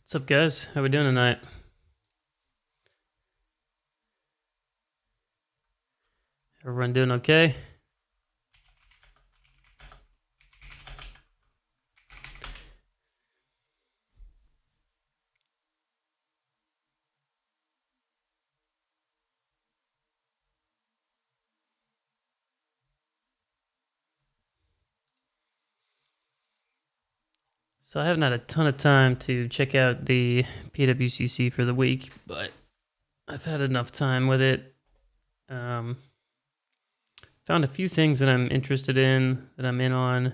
What's up, guys? How we doing tonight? Everyone doing okay? So I haven't had a ton of time to check out the PWCC for the week, but I've had enough time with it. Found a few things that I'm interested in, that I'm in on.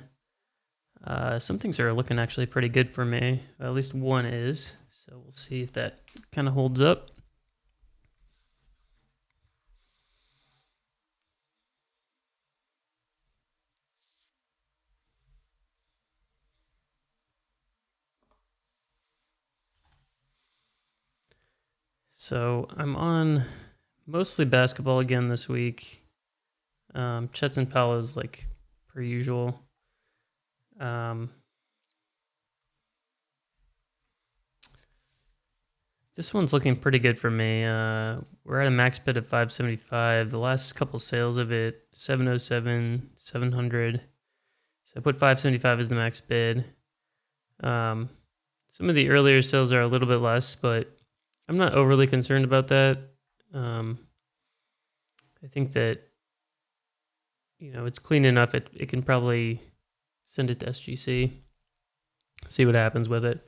Some things are looking actually pretty good for me. At least one is. So we'll see if that kind of holds up. So I'm on mostly basketball again this week. Chets and Palos like per usual. This one's looking pretty good for me. We're at a max bid of 575. The last couple sales of it, 707, 700. So I put 575 as the max bid. Some of the earlier sales are a little bit less, but I'm not overly concerned about that. I think that, it's clean enough. It can probably send it to SGC. See what happens with it.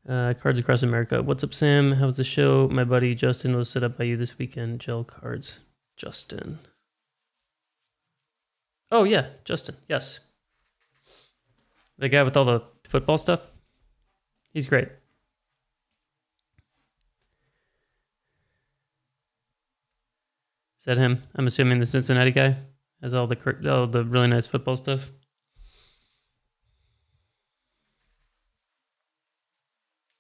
Cards Across America. What's up, Sam? How's the show? My buddy Justin was set up by you this weekend. Gel cards. Justin. Oh, yeah. Justin. Yes. The guy with all the football stuff? He's great. Is that him? I'm assuming the Cincinnati guy has all the really nice football stuff.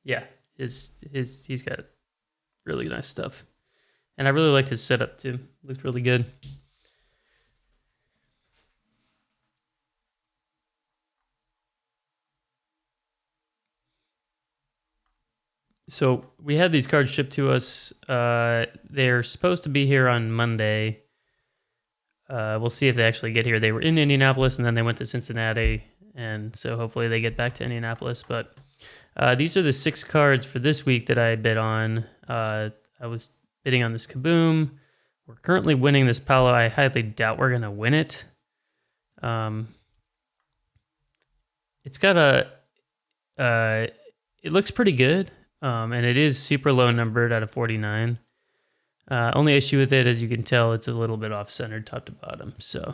Yeah, he's got really nice stuff, and I really liked his setup too. Looked really good. So we had these cards shipped to us. They're supposed to be here on Monday. We'll see if they actually get here. They were in Indianapolis, and then they went to Cincinnati, and so hopefully they get back to Indianapolis. But these are the 6 cards for this week that I bid on. I was bidding on this Kaboom. We're currently winning this Palo. I highly doubt we're going to win it. It's got it looks pretty good. And it is super low numbered out of 49. Only issue with it, as you can tell, it's a little bit off-centered top to bottom. So,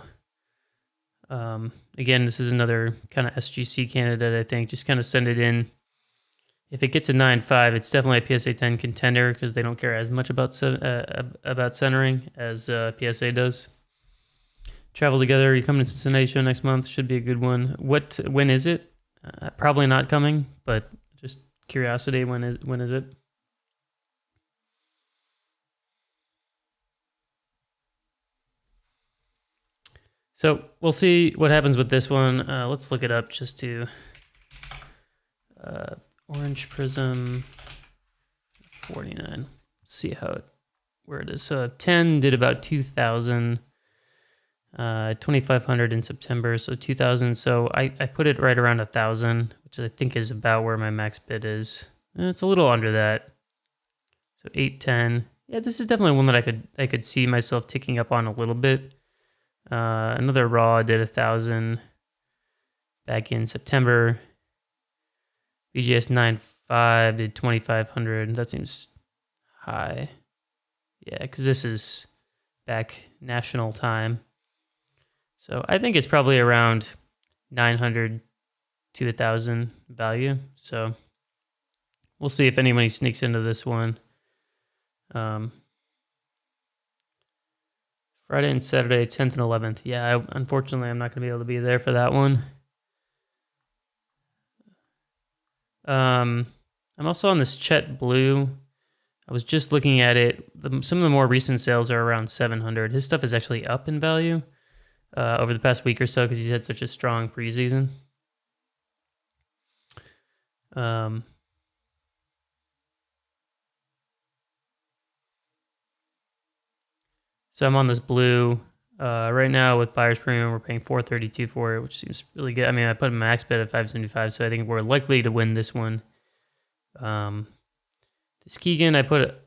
again, this is another kind of SGC candidate, I think. Just kind of send it in. If it gets a 9.5, it's definitely a PSA 10 contender because they don't care as much about centering as PSA does. Travel together. You coming to Cincinnati show next month? Should be a good one. When is it? Probably not coming, but just curiosity. When is it? So we'll see what happens with this one. Let's look it up just to Orange Prism 49. See where it is. So 10 did about 2,000. 2,500 in September, so 2,000. So I put it right around 1,000, which I think is about where my max bid is. It's a little under that. So 810. Yeah, this is definitely one that I could see myself ticking up on a little bit. Another raw did 1,000 back in September. BGS 9.5 did 2,500. That seems high. Yeah, because this is back national time. So I think it's probably around 900 to 1,000 value. So we'll see if anybody sneaks into this one. Friday and Saturday, 10th and 11th. Yeah, unfortunately, I'm not going to be able to be there for that one. I'm also on this Chet Blue. I was just looking at it. Some of the more recent sales are around 700. His stuff is actually up in value over the past week or so because he's had such a strong preseason. So I'm on this blue. Right now with buyer's premium, we're paying $432 for it, which seems really good. I mean, I put a max bid at $575, so I think we're likely to win this one. This Keegan, I put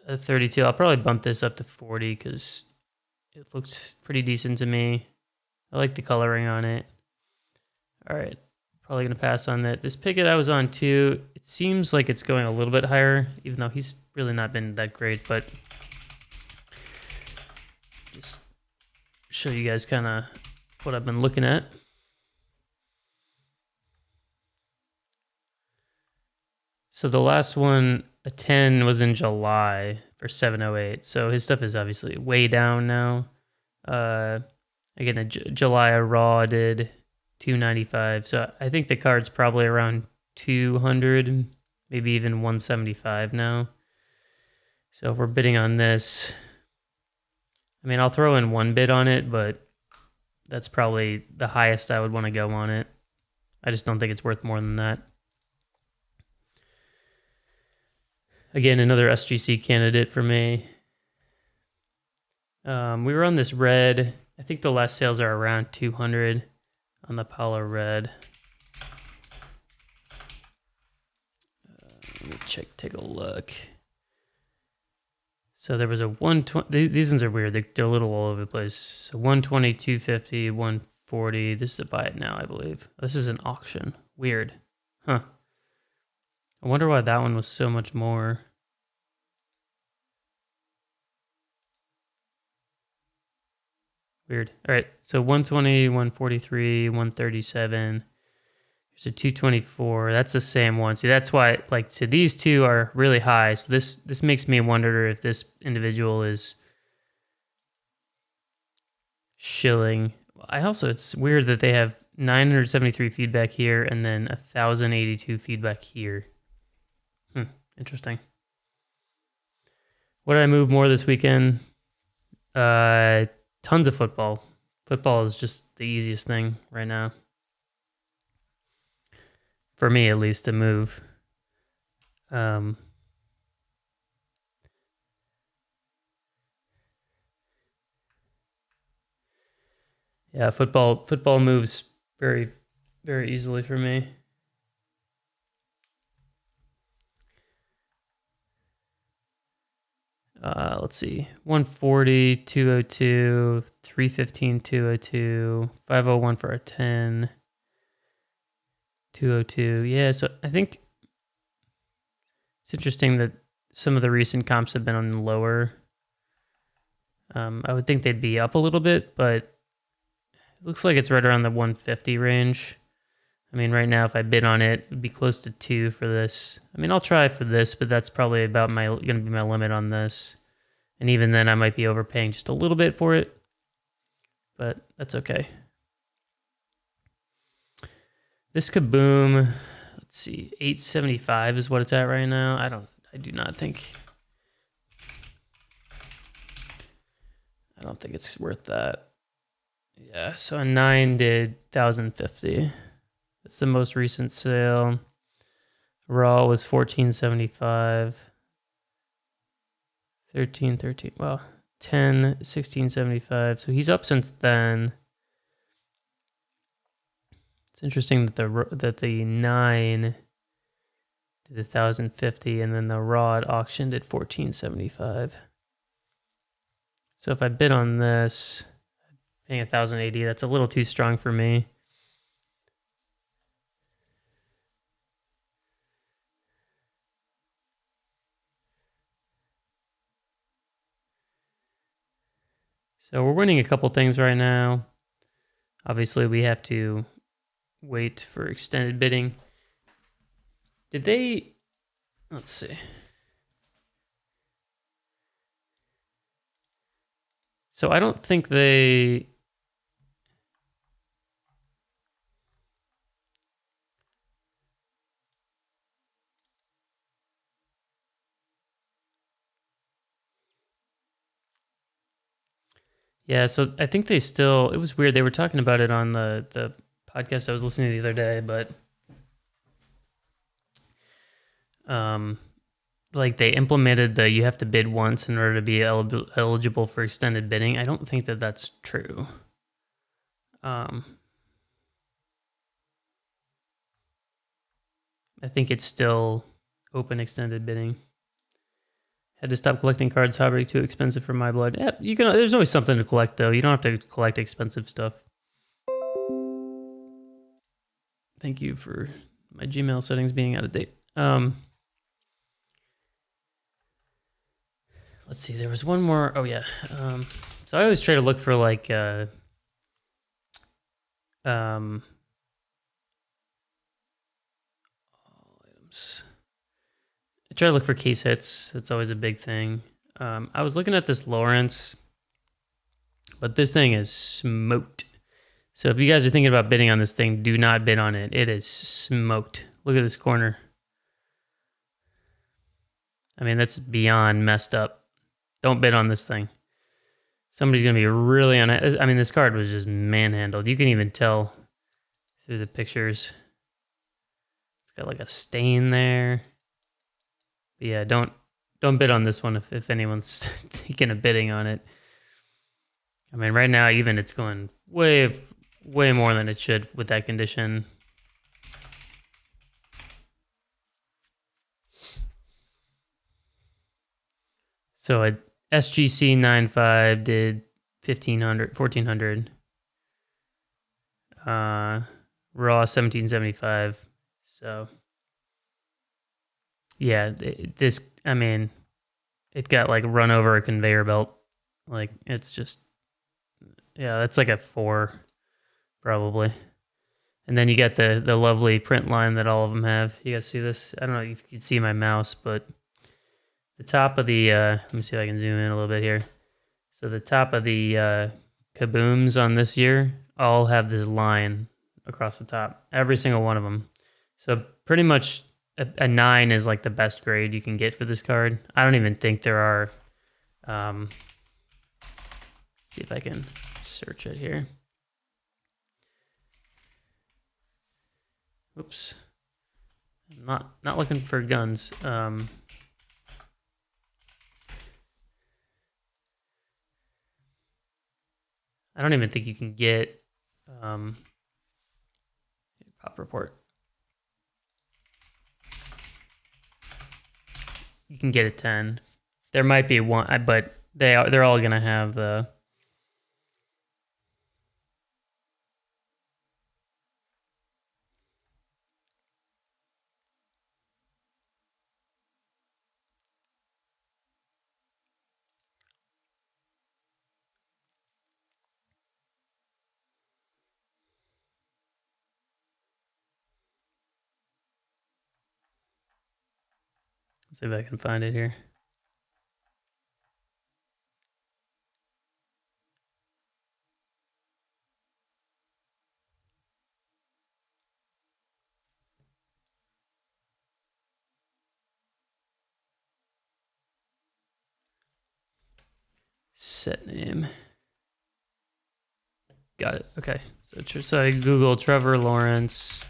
a 32. I'll probably bump this up to 40 because it looks pretty decent to me. I like the coloring on it. All right, probably going to pass on that. This Pickett I was on too. It seems like it's going a little bit higher, even though he's really not been that great, but just show you guys kind of what I've been looking at. So the last one, a 10, was in July for 708. So his stuff is obviously way down now. Again, a July raw did 295. So I think the card's probably around 200, maybe even 175 now. So if we're bidding on this, I mean, I'll throw in one bid on it, but that's probably the highest I would want to go on it. I just don't think it's worth more than that. Again, another SGC candidate for me. We were on this red. I think the last sales are around 200 on the Apollo red. Let me take a look. So there was a 120. These ones are weird. They're a little all over the place. So 120, 250, 140. This is a buy it now, I believe. This is an auction. Weird. Huh. I wonder why that one was so much more. Weird. All right. So 120, 143, 137. There's a 224. That's the same one. See, that's why, like, so these two are really high. So this makes me wonder if this individual is shilling. It's weird that they have 973 feedback here and then 1,082 feedback here. Interesting. What did I move more this weekend? Tons of football. Football is just the easiest thing right now. For me, at least, to move. Yeah, football moves very, very easily for me. Let's see. 140, 202, 315, 202, 501 for a 10. 202. Yeah, so I think it's interesting that some of the recent comps have been on the lower. I would think they'd be up a little bit, but it looks like it's right around the 150 range. I mean, right now, if I bid on it, it'd be close to 2 for this. I mean, I'll try for this, but that's probably about going to be my limit on this. And even then, I might be overpaying just a little bit for it, but that's okay. This Kaboom, let's see, 875 is what it's at right now. I don't think it's worth that. Yeah, so a 9 did 1,050. That's the most recent sale. Raw was 1475. 13, well, 10, 1675. So he's up since then. It's interesting that the 9 did 1,050 and then the raw at auction did 1475. So if I bid on this, paying 1,080, that's a little too strong for me. So we're winning a couple things right now. Obviously, we have to wait for extended bidding. Let's see. So I don't think they... Yeah, so I think it was weird. They were talking about it on the podcast I was listening to the other day, but like they implemented the you have to bid once in order to be eligible for extended bidding. I don't think that that's true. I think it's still open extended bidding. Had to stop collecting cards. Hobby too expensive for my blood. Yeah, you can. There's always something to collect though. You don't have to collect expensive stuff. Thank you for my Gmail settings being out of date. Let's see. There was one more. Oh yeah. So I always try to look for like all items. I try to look for case hits. That's always a big thing. I was looking at this Lawrence, but this thing is smoked. So if you guys are thinking about bidding on this thing, do not bid on it. It is smoked. Look at this corner. I mean, that's beyond messed up. Don't bid on this thing. Somebody's going to be really on it. I mean, this card was just manhandled. You can even tell through the pictures. It's got like a stain there. But yeah, don't bid on this one if anyone's thinking of bidding on it. I mean, right now, even it's going way more than it should with that condition. So a SGC 95 did 1400. Raw 1775. So yeah, this, I mean, it got like run over a conveyor belt. Like it's just, yeah, that's like a 4 probably. And then you got the lovely print line that all of them have. You guys see this? I don't know if you can see my mouse, but the top of the, let me see if I can zoom in a little bit here. So the top of the kabooms on this year all have this line across the top. Every single one of them. So pretty much a 9 is like the best grade you can get for this card. I don't even think there are, see if I can search it here. Oops. Not looking for guns. I don't even think you can get pop report. You can get a 10. There might be one, but they're all gonna have the. Let's see if I can find it here. Set name. Got it. Okay. So I Google Trevor Lawrence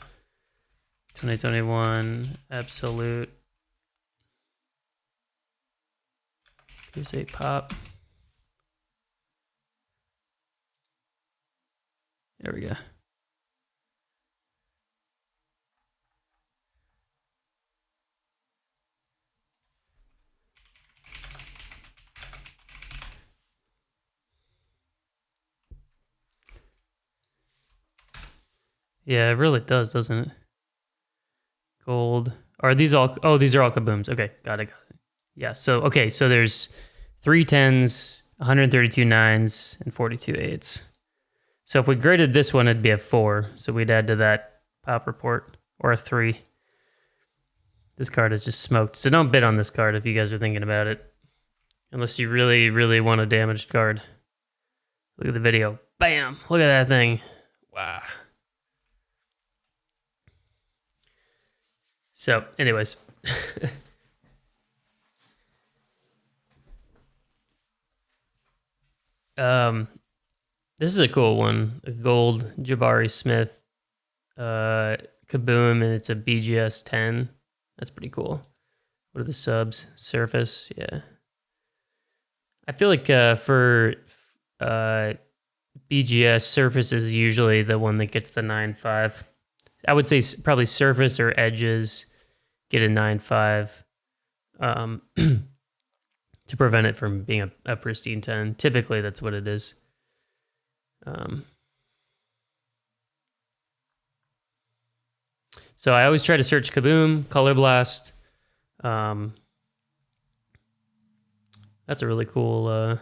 2021 Absolute PSA Pop. There we go. Yeah, it really does, doesn't it? Gold. Are these all? Oh, these are all kabooms. Okay, got it. Yeah. So okay. So there's 3 10s, 132 9s, and 42 8s. So if we graded this one, it'd be a 4. So we'd add to that pop report, or a 3. This card is just smoked. So don't bid on this card if you guys are thinking about it, unless you really, really want a damaged card. Look at the video. Bam! Look at that thing. Wow. So, anyways. This is a cool one. A gold Jabari Smith Kaboom, and it's a BGS 10. That's pretty cool. What are the subs? Surface, yeah. I feel like for BGS, Surface is usually the one that gets the 9.5. I would say probably Surface or Edges get a 9.5 to prevent it from being a pristine 10. Typically, that's what it is. So I always try to search Kaboom, Color Blast. That's a really cool.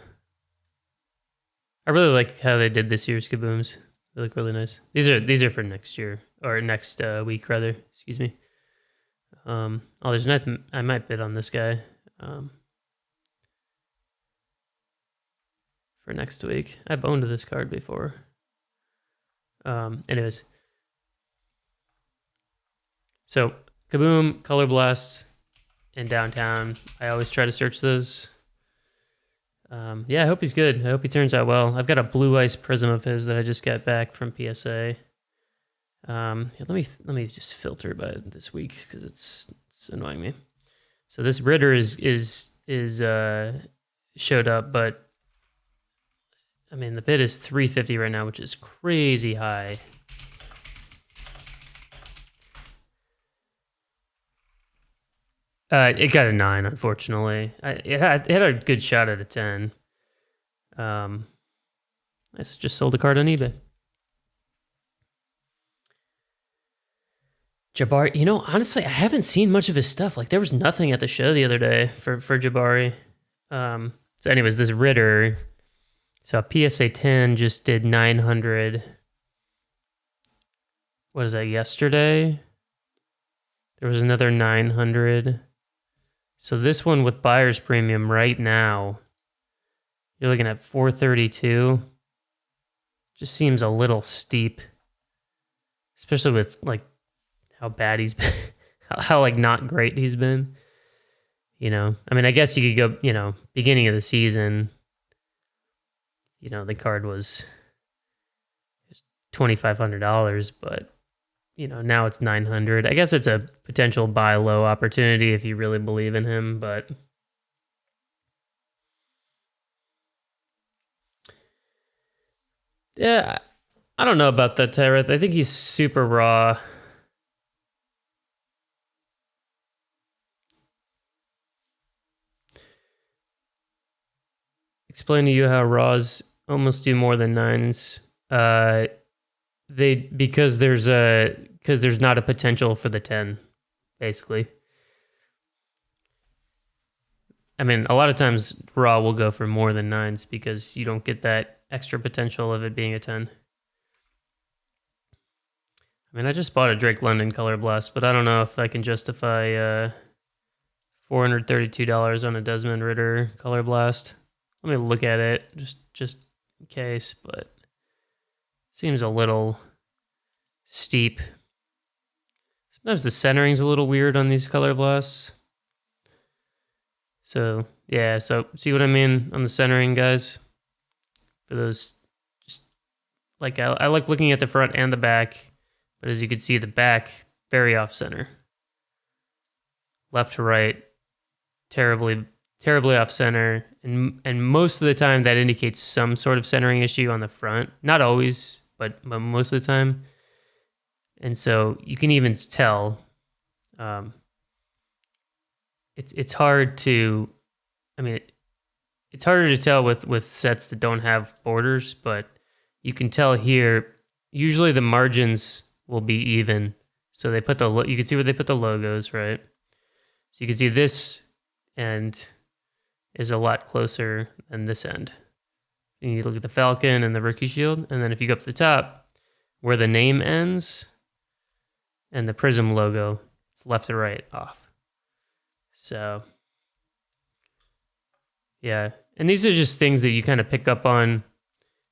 I really like how they did this year's Kabooms. They look really nice. These are for next year or next week rather. Excuse me. There's nothing. I might bid on this guy for next week. I've owned this card before. Anyways, so Kaboom, Color Blast, and Downtown. I always try to search those. Yeah, I hope he's good. I hope he turns out well. I've got a blue ice prism of his that I just got back from PSA. Let me just filter by this week because it's annoying me. So this Ritter is showed up, but I mean the bid is $350 right now, which is crazy high. It got a 9, unfortunately. It had a good shot at a 10. I just sold a card on eBay. Jabari, honestly, I haven't seen much of his stuff. Like, there was nothing at the show the other day for Jabari. So anyways, this Ritter, so PSA 10 just did 900. What is that, yesterday? There was another 900. So this one with buyer's premium right now, you're looking at 432. Just seems a little steep, especially with like how bad he's been, how like not great he's been. I mean, I guess you could go, beginning of the season, the card was $2,500, but now it's 900. I guess it's a potential buy low opportunity if you really believe in him, but yeah, I don't know about that, Tyreth. I think he's super raw. Explain to you how raws almost do more than 9s. Because there's not a potential for the 10, basically. I mean, a lot of times raw will go for more than 9s because you don't get that extra potential of it being a 10. I mean, I just bought a Drake London Color Blast, but I don't know if I can justify $432 on a Desmond Ritter Color Blast. Let me look at it just in case, but it seems a little steep. Sometimes the centering's a little weird on these Color Blasts. So, yeah, see what I mean on the centering, guys? For those, just like I like looking at the front and the back, but as you can see, the back, very off-center. Left to right, terribly off-center, and most of the time that indicates some sort of centering issue on the front. Not always, but most of the time. And so you can even tell. It's hard to, I mean, it's harder to tell with sets that don't have borders, but you can tell here. Usually the margins will be even, so they put you can see where they put the logos, right? So you can see this end is a lot closer than this end. And you look at the Falcon and the rookie shield, and then if you go up to the top, where the name ends and the Prism logo, it's left to right off. So, yeah. And these are just things that you kind of pick up on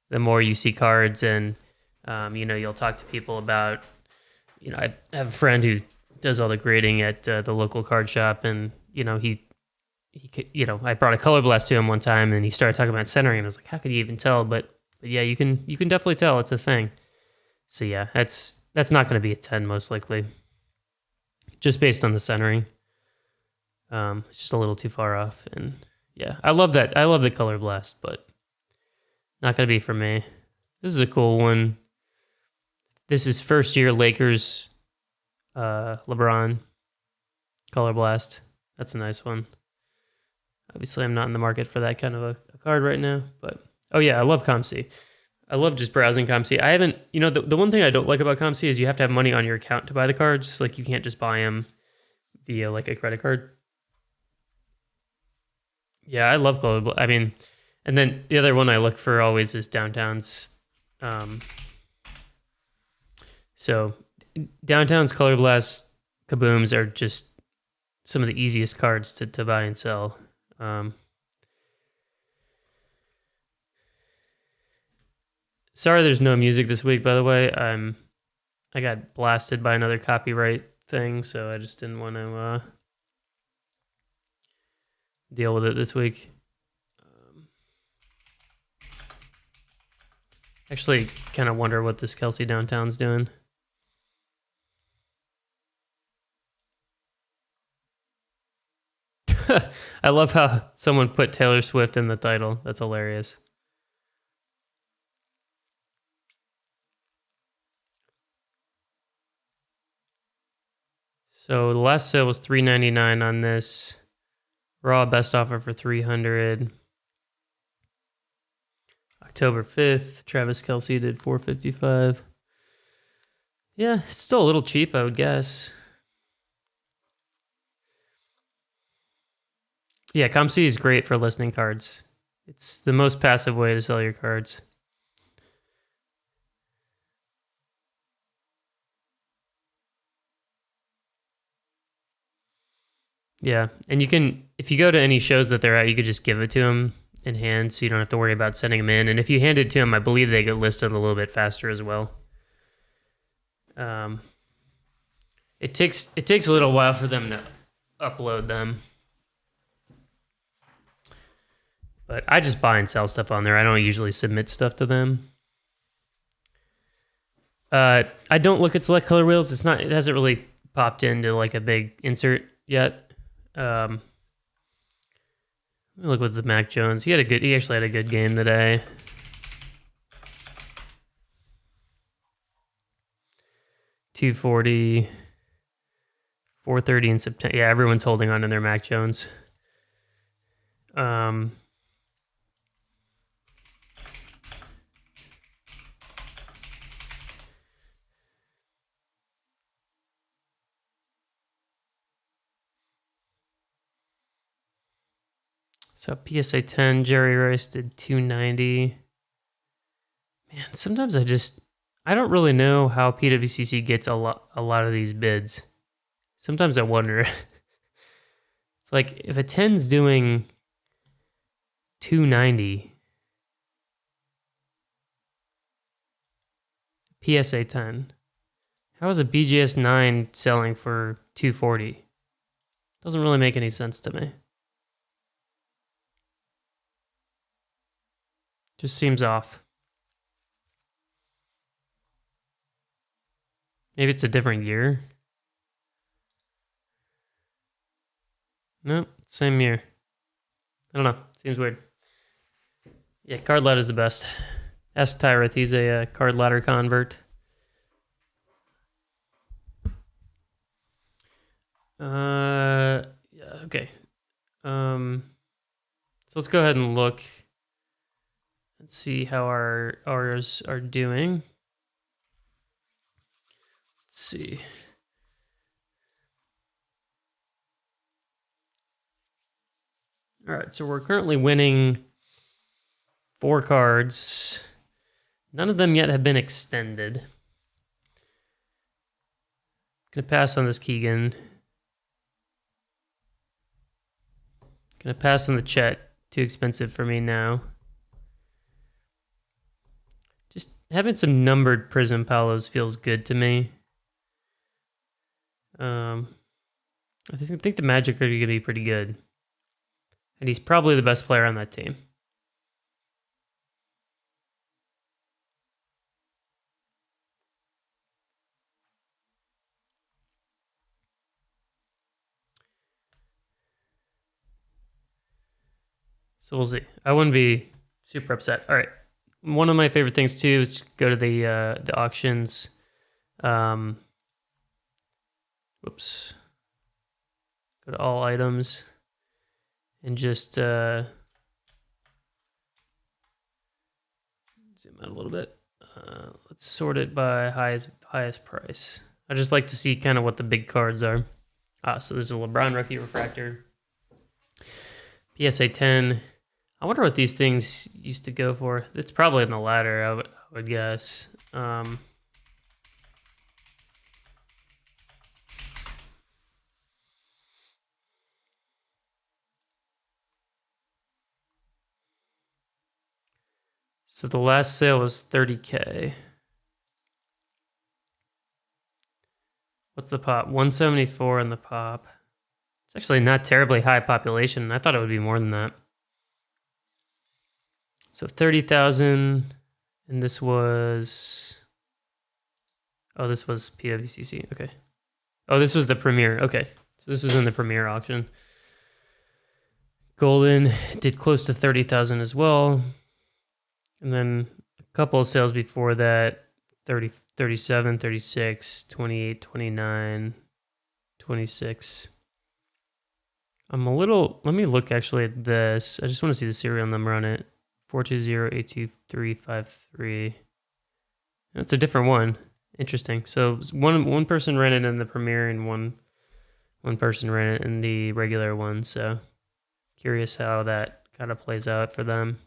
the more you see cards, and you'll talk to people about. I have a friend who does all the grading at the local card shop, and I brought a Color Blast to him one time, and he started talking about centering, and I was like, how could you even tell? But yeah, you can definitely tell it's a thing. So yeah, that's not going to be a 10 most likely, just based on the centering. It's just a little too far off. And yeah, I love that. I love the Color Blast, but not going to be for me. This is a cool one. This is first year Lakers LeBron Color Blast. That's a nice one. Obviously, I'm not in the market for that kind of a card right now, but oh yeah, I love ComC. I love just browsing ComC. I haven't, the one thing I don't like about ComC is you have to have money on your account to buy the cards. Like you can't just buy them via like a credit card. Yeah, I love Color Blast. I mean, and then the other one I look for always is Downtown's. So Downtown's Color Blast Kabooms are just some of the easiest cards to buy and sell. Sorry there's no music this week, by the way. I got blasted by another copyright thing, so I just didn't want to deal with it this week. Actually, kind of wonder what this Kelsey Downtown's doing. I love how someone put Taylor Swift in the title. That's hilarious. So the last sale was $399 on this. Raw best offer for $300. October 5th, Travis Kelce did $455. Yeah, it's still a little cheap, I would guess. Yeah, ComC is great for listing cards. It's the most passive way to sell your cards. Yeah, and you can, if you go to any shows that they're at, you could just give it to them in hand, so you don't have to worry about sending them in. And if you hand it to them, I believe they get listed a little bit faster as well. It takes a little while for them to upload them. But I just buy and sell stuff on there. I don't usually submit stuff to them. I don't look at select color wheels. It hasn't really popped into like a big insert yet. Let me look with the Mac Jones. He actually had a good game today. $240, $430 in September. Yeah, everyone's holding on to their Mac Jones. So PSA 10, Jerry Rice did $290. Man, sometimes I don't really know how PWCC gets a lot of these bids. Sometimes I wonder. It's like if a 10's doing $290, PSA 10, how is a BGS 9 selling for $240? Doesn't really make any sense to me. Just seems off. Maybe it's a different year. Nope, same year. I don't know. Seems weird. Yeah, Card Ladder is the best. Ask Tyreth. He's a Card Ladder convert. Yeah, okay. So let's go ahead and look. Let's see how ours are doing. Let's see. All right, so we're currently winning 4 cards. None of them yet have been extended. Gonna pass on this Keegan. Gonna pass on the Chet. Too expensive for me now. Just having some numbered Prism Palos feels good to me. I think the Magic are going to be pretty good. And he's probably the best player on that team. So we'll see. I wouldn't be super upset. All right. One of my favorite things too is to go to the auctions. Whoops. Go to all items and just zoom out a little bit. Let's sort it by highest price. I just like to see kind of what the big cards are. So there's a LeBron rookie refractor. PSA 10. I wonder what these things used to go for. It's probably in the ladder, I would guess. So the last sale was $30K. What's the pop? 174 in the pop. It's actually not terribly high population. I thought it would be more than that. So 30,000, and this was... Oh, this was PWCC. Okay. Oh, this was the Premier. Okay. So this was in the Premier auction. Golden did close to 30,000 as well. And then a couple of sales before that, 30, 37, 36, 28, 29, 26. I'm a little... Let me look actually at this. I just want to see the serial number on it. 420-82353. It's a different one. Interesting. So one person ran it in the Premier and one person ran it in the regular one. So curious how that kind of plays out for them.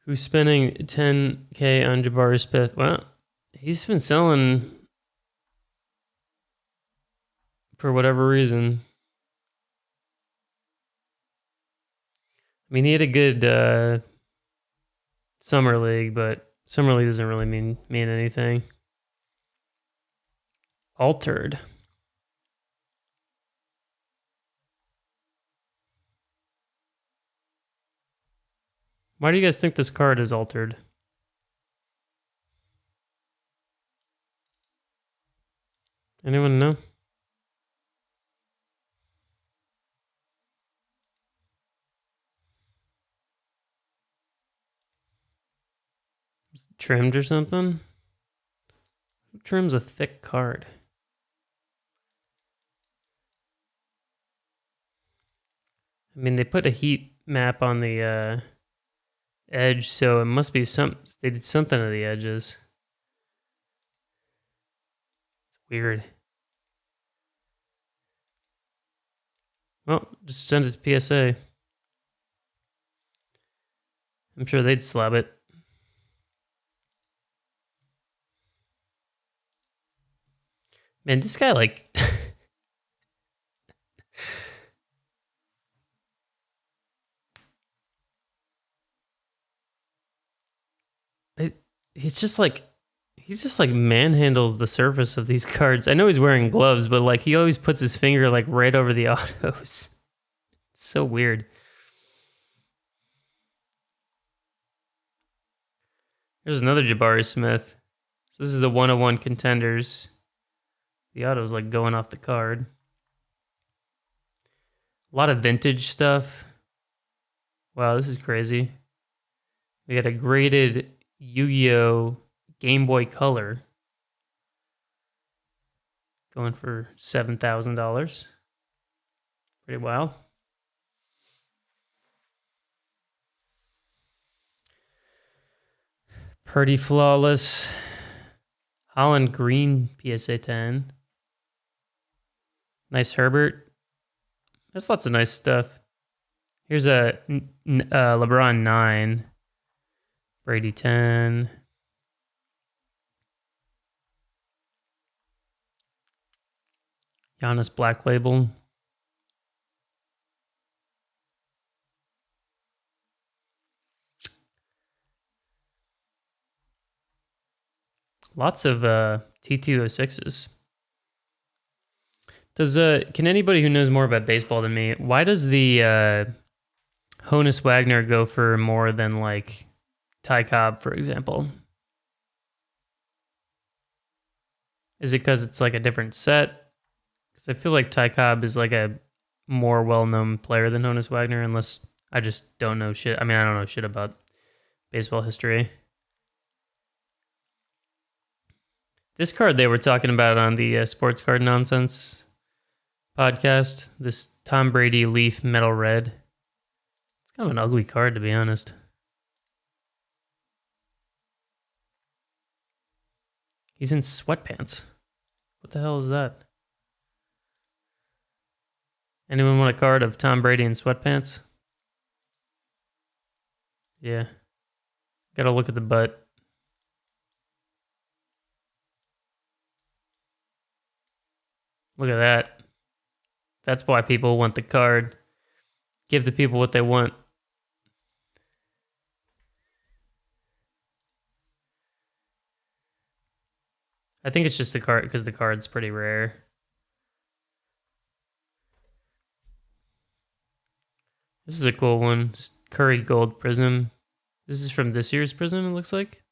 Who's spending $10K on Jabari Smith? Well, he's been selling for whatever reason. I mean, he had a good summer league, but summer league doesn't really mean anything. Altered. Why do you guys think this card is altered? Anyone know? Trimmed or something? Who trims a thick card? I mean, they put a heat map on the edge, so it must be they did something to the edges. It's weird. Well, just send it to PSA. I'm sure they'd slab it. Man, this guy like... He just like manhandles the surface of these cards. I know he's wearing gloves, but like he always puts his finger like right over the autos. It's so weird. There's another Jabari Smith. So this is the 101 contenders. The auto's like going off the card. A lot of vintage stuff. Wow, this is crazy. We got a graded Yu-Gi-Oh! Game Boy Color going for $7,000. Pretty wild. Pretty flawless. Holland Green PSA 10. Nice Herbert. There's lots of nice stuff. Here's a LeBron 9. Brady 10. Giannis Black Label. Lots of T206s. Can anybody who knows more about baseball than me, why does the Honus Wagner go for more than like Ty Cobb, for example? Is it because it's like a different set? Because I feel like Ty Cobb is like a more well-known player than Honus Wagner, unless I just don't know shit. I mean, I don't know shit about baseball history. This card they were talking about on the Sports Card Nonsense podcast, this Tom Brady Leaf Metal Red. It's kind of an ugly card, to be honest. He's in sweatpants. What the hell is that? Anyone want a card of Tom Brady in sweatpants? Yeah. Gotta look at the butt. Look at that. That's why people want the card. Give the people what they want. I think it's just the card because the card's pretty rare. This is a cool one. Curry Gold Prism. This is from this year's Prism, it looks like.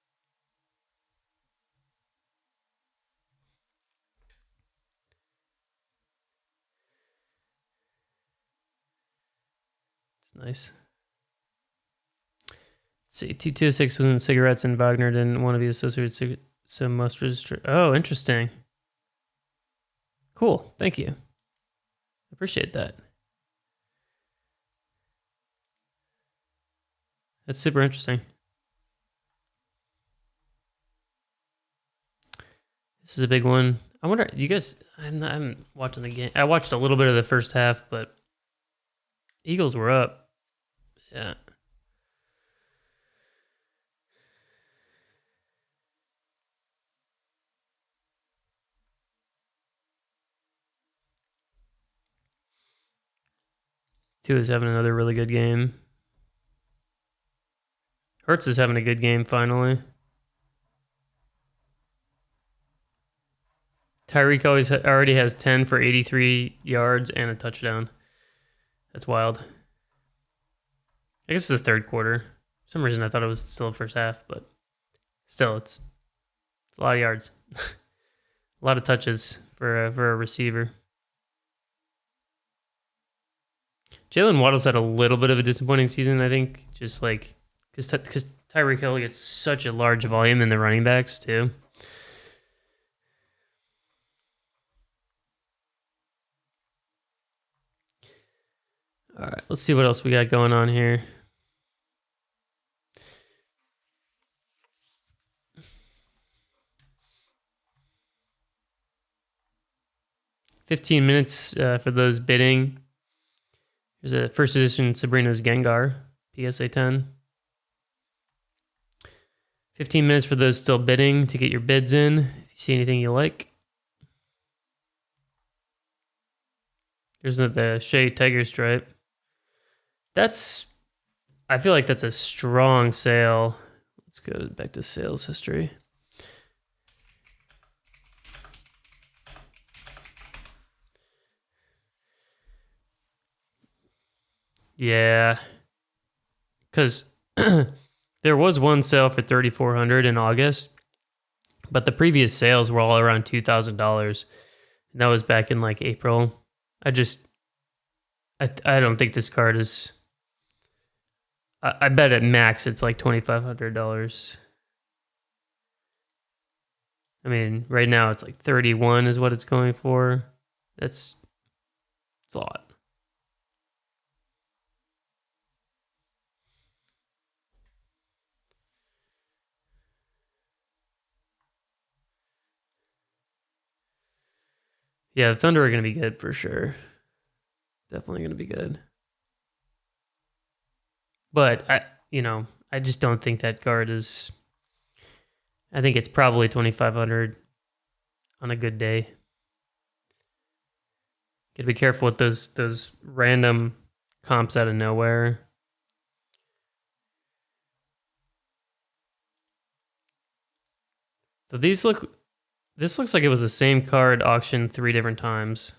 It's nice. Let's see, T206 was in cigarettes and Wagner didn't want to be associated with so most registered. Oh, interesting. Cool. Thank you. Appreciate that. That's super interesting. This is a big one. I wonder, you guys, I'm watching the game. I watched a little bit of the first half, but Eagles were up. Yeah. Tua is having another really good game. Hurts is having a good game finally. Tyreek already has 10 for 83 yards and a touchdown. That's wild. I guess it's the third quarter. For some reason I thought it was still the first half, but still, it's a lot of yards. A lot of touches for a receiver. Jalen Waddle's had a little bit of a disappointing season, I think, just like because Tyreek Hill gets such a large volume in the running backs too. All right, let's see what else we got going on here. $15 for those bidding. There's a first edition Sabrina's Gengar, PSA 10. 15 minutes for those still bidding to get your bids in. If you see anything you like. There's the Shea Tiger Stripe. I feel like that's a strong sale. Let's go back to sales history. Yeah, because there was one sale for $3,400 in August, but the previous sales were all around $2,000. And that was back in like April. I don't think this card is. I bet at max it's like $2,500. I mean, right now it's like 31 is what it's going for. It's a lot. Yeah, the Thunder are going to be good for sure. Definitely going to be good. But I just don't think that card is. I think it's probably $2,500 on a good day. Gotta be careful with those random comps out of nowhere. So this looks like it was the same card auctioned 3 different times.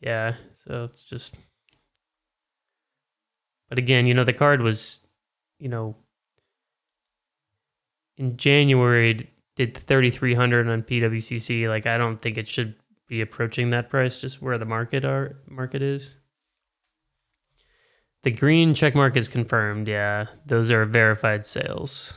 Yeah, so it's just, but again, the card was, in January did 3,300 on PWCC. Like, I don't think it should be approaching that price, just where the market is. The green check mark is confirmed. Yeah, those are verified sales.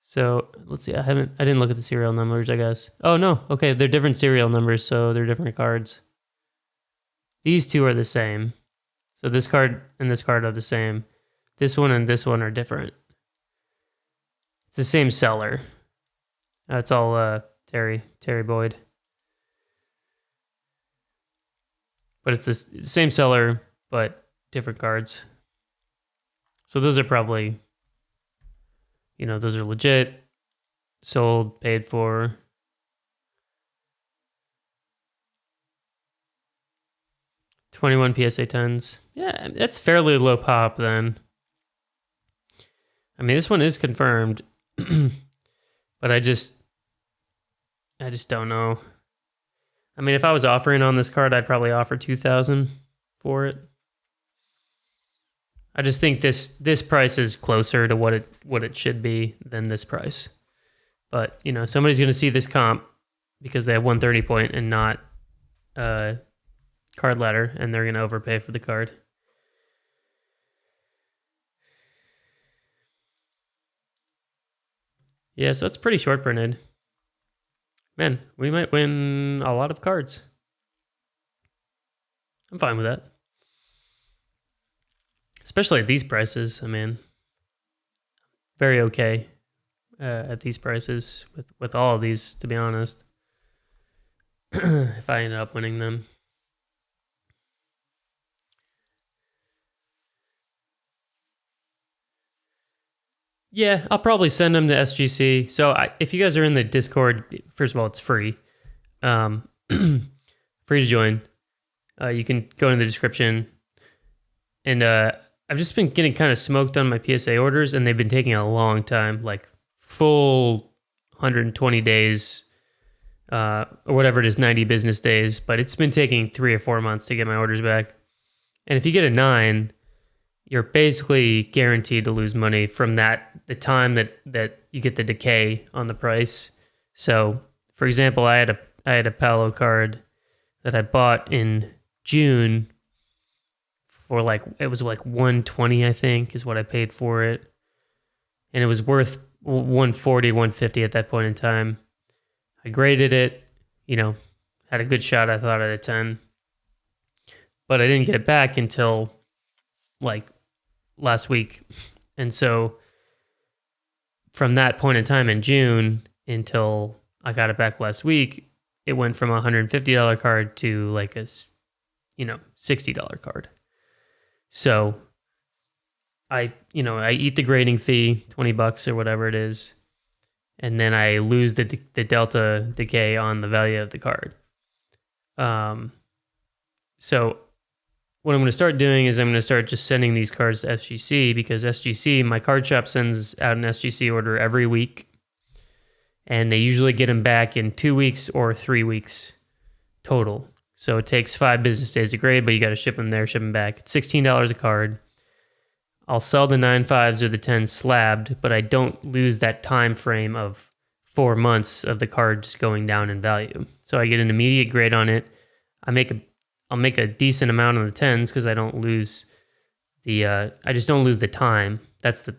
So let's see. I didn't look at the serial numbers, I guess. Oh no. Okay, they're different serial numbers, so they're different cards. These two are the same. So this card and this card are the same. This one and this one are different. It's the same seller. It's all Terry Boyd. But it's the same seller, but different cards. So those are probably, those are legit, sold, paid for. $21 PSA 10s. Yeah, that's fairly low pop then. I mean, this one is confirmed, but I just don't know. I mean, if I was offering on this card, I'd probably offer $2,000 for it. I just think this price is closer to what it should be than this price. But somebody's going to see this comp because they have 130 point and not card ladder, and they're going to overpay for the card. Yeah, so it's pretty short printed. Man, we might win a lot of cards. I'm fine with that. Especially at these prices. I mean, very okay at these prices with all of these, to be honest. If I end up winning them. Yeah, I'll probably send them to SGC. So if you guys are in the Discord, first of all, it's free. Free to join. You can go in the description. And I've just been getting kind of smoked on my PSA orders, and they've been taking a long time, like full 120 days, or whatever it is, 90 business days. But it's been taking 3 or 4 months to get my orders back. And if you get a 9, you're basically guaranteed to lose money from the time that you get the decay on the price. So, for example, I had a Palo card that I bought in June for it was like 120, I think, is what I paid for it. And it was worth 140, 150 at that point in time. I graded it, had a good shot, I thought, at a 10. But I didn't get it back until last week. And so from that point in time in June until I got it back last week, it went from a $150 card to like a $60 card. So I eat the grading fee, $20 or whatever it is, and then I lose the delta decay on the value of the card. So what I'm going to start doing is I'm going to start just sending these cards to SGC, because SGC, my card shop sends out an SGC order every week, and they usually get them back in 2 weeks or 3 weeks total. So it takes 5 business days to grade, but you got to ship them there, ship them back. It's $16 a card. I'll sell the 9.5s or the 10s slabbed, but I don't lose that time frame of 4 months of the card just going down in value. So I get an immediate grade on it. I'll make a decent amount on the 10s because I don't lose I just don't lose the time. That's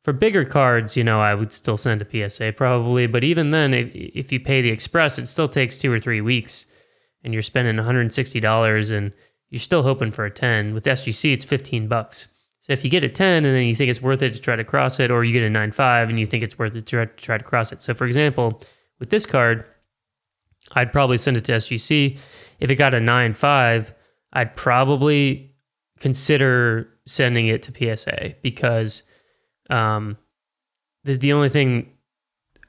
for bigger cards, I would still send a PSA probably, but even then, if you pay the express, it still takes 2 or 3 weeks, and you're spending $160, and you're still hoping for a 10. With SGC, it's $15. So if you get a 10 and then you think it's worth it to try to cross it, or you get a 9.5 and you think it's worth it to try to cross it. So for example, with this card, I'd probably send it to SGC. If it got a 9.5, I'd probably consider sending it to PSA, because the only thing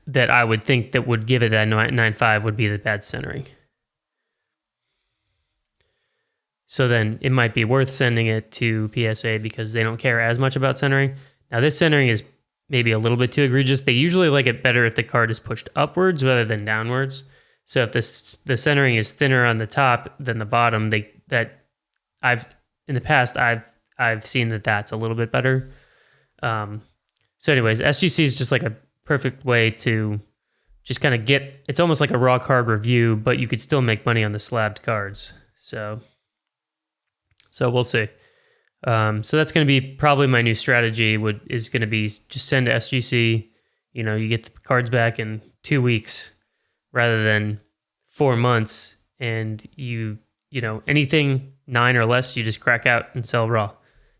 that I would think that would give it that 9.5 would be the bad centering. So then it might be worth sending it to PSA because they don't care as much about centering. Now this centering is maybe a little bit too egregious. They usually like it better if the card is pushed upwards rather than downwards. So if the centering is thinner on the top than the bottom, in the past I've seen that's a little bit better. So anyways, SGC is just like a perfect way to just kind of it's almost like a raw card review, but you could still make money on the slabbed cards. So we'll see. So that's going to be probably my new strategy is going to be just send to SGC. You get the cards back in 2 weeks rather than 4 months. And anything 9 or less, you just crack out and sell raw.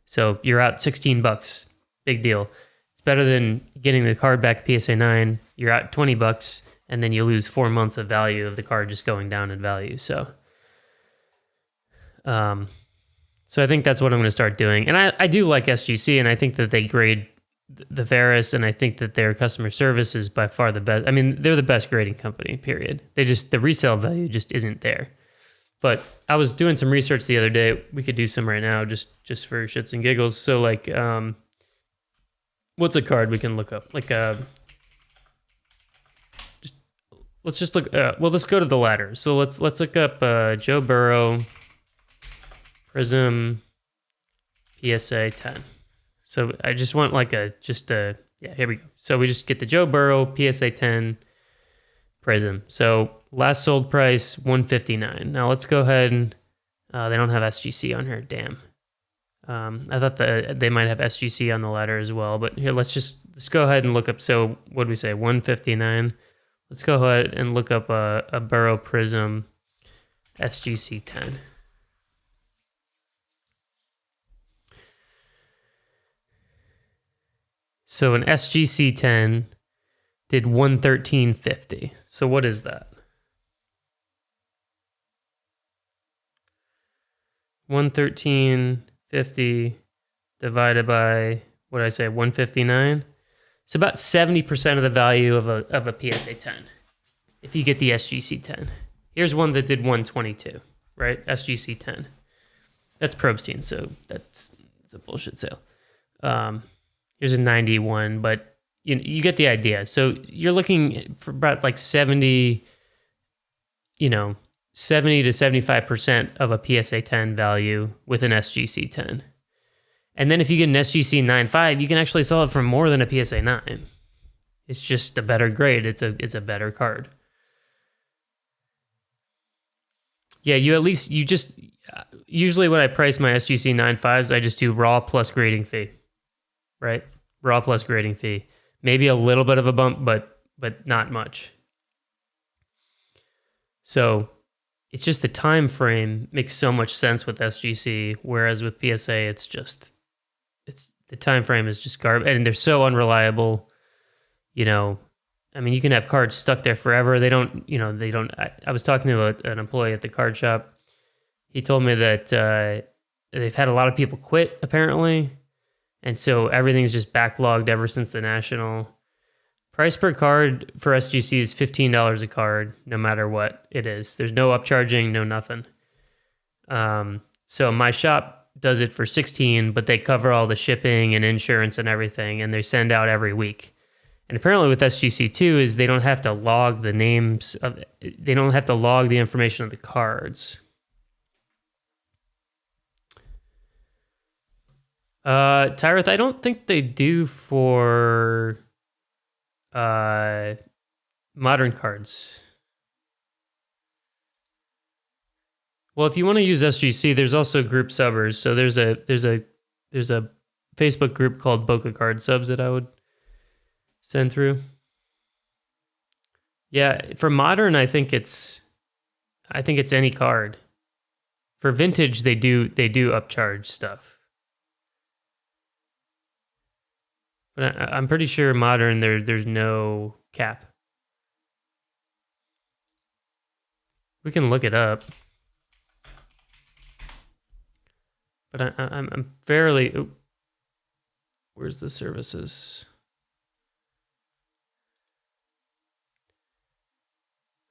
So you're out $16. Big deal. It's better than getting the card back at PSA 9. You're out $20 and then you lose 4 months of value of the card just going down in value. So I think that's what I'm going to start doing. And I do like SGC, and I think that they grade the fairest, and I think that their customer service is by far the best. I mean, they're the best grading company, period. The resale value just isn't there. But I was doing some research the other day. We could do some right now just for shits and giggles. So like, what's a card we can look up? Like, let's just look, let's go to the ladder. So let's look up Joe Burrow Prism PSA 10. So I just want here we go. So we just get the Joe Burrow PSA 10 Prism. So last sold price $159. Now let's go ahead and they don't have SGC on here. Damn. I thought they might have SGC on the ladder as well, but here let's go ahead and look up. So what did we say? $159. Let's go ahead and look up a Burrow Prism SGC 10. So an SGC 10 did $113.50. So what is that? $113.50 divided by, what did I say, 159? It's about 70% of the value of a PSA 10 if you get the SGC 10. Here's one that did 122, right? SGC 10. That's Probstein, so it's a bullshit sale. Here's a 91, but you get the idea. So you're looking for about like 70 to 75% of a PSA 10 value with an SGC 10. And then if you get an SGC 9.5, you can actually sell it for more than a PSA 9. It's just a better grade. It's a better card. Yeah, usually when I price my SGC 9.5s, I just do raw plus grading fee, right? Raw plus grading fee. Maybe a little bit of a bump, but not much. So it's just the time frame makes so much sense with SGC, whereas with PSA, the time frame is just garbage, and they're so unreliable. I mean, you can have cards stuck there forever. They don't. I was talking to an employee at the card shop. He told me that they've had a lot of people quit apparently, and so everything's just backlogged ever since the national. Price per card for SGC is $15 a card, no matter what it is. There's no upcharging, no nothing. So my shop does it for $16, but they cover all the shipping and insurance and everything, and they send out every week. And apparently with SGC2 is they don't have to log the names they don't have to log the information of the cards. Tyreth, I don't think they do for modern cards. Well, if you want to use SGC, there's also group subbers. So there's a Facebook group called Boca Card Subs that I would send through. Yeah, for modern, I think it's any card. For vintage, they do upcharge stuff. But I'm pretty sure modern there's no cap. We can look it up. But I'm fairly... Oh, where's the services?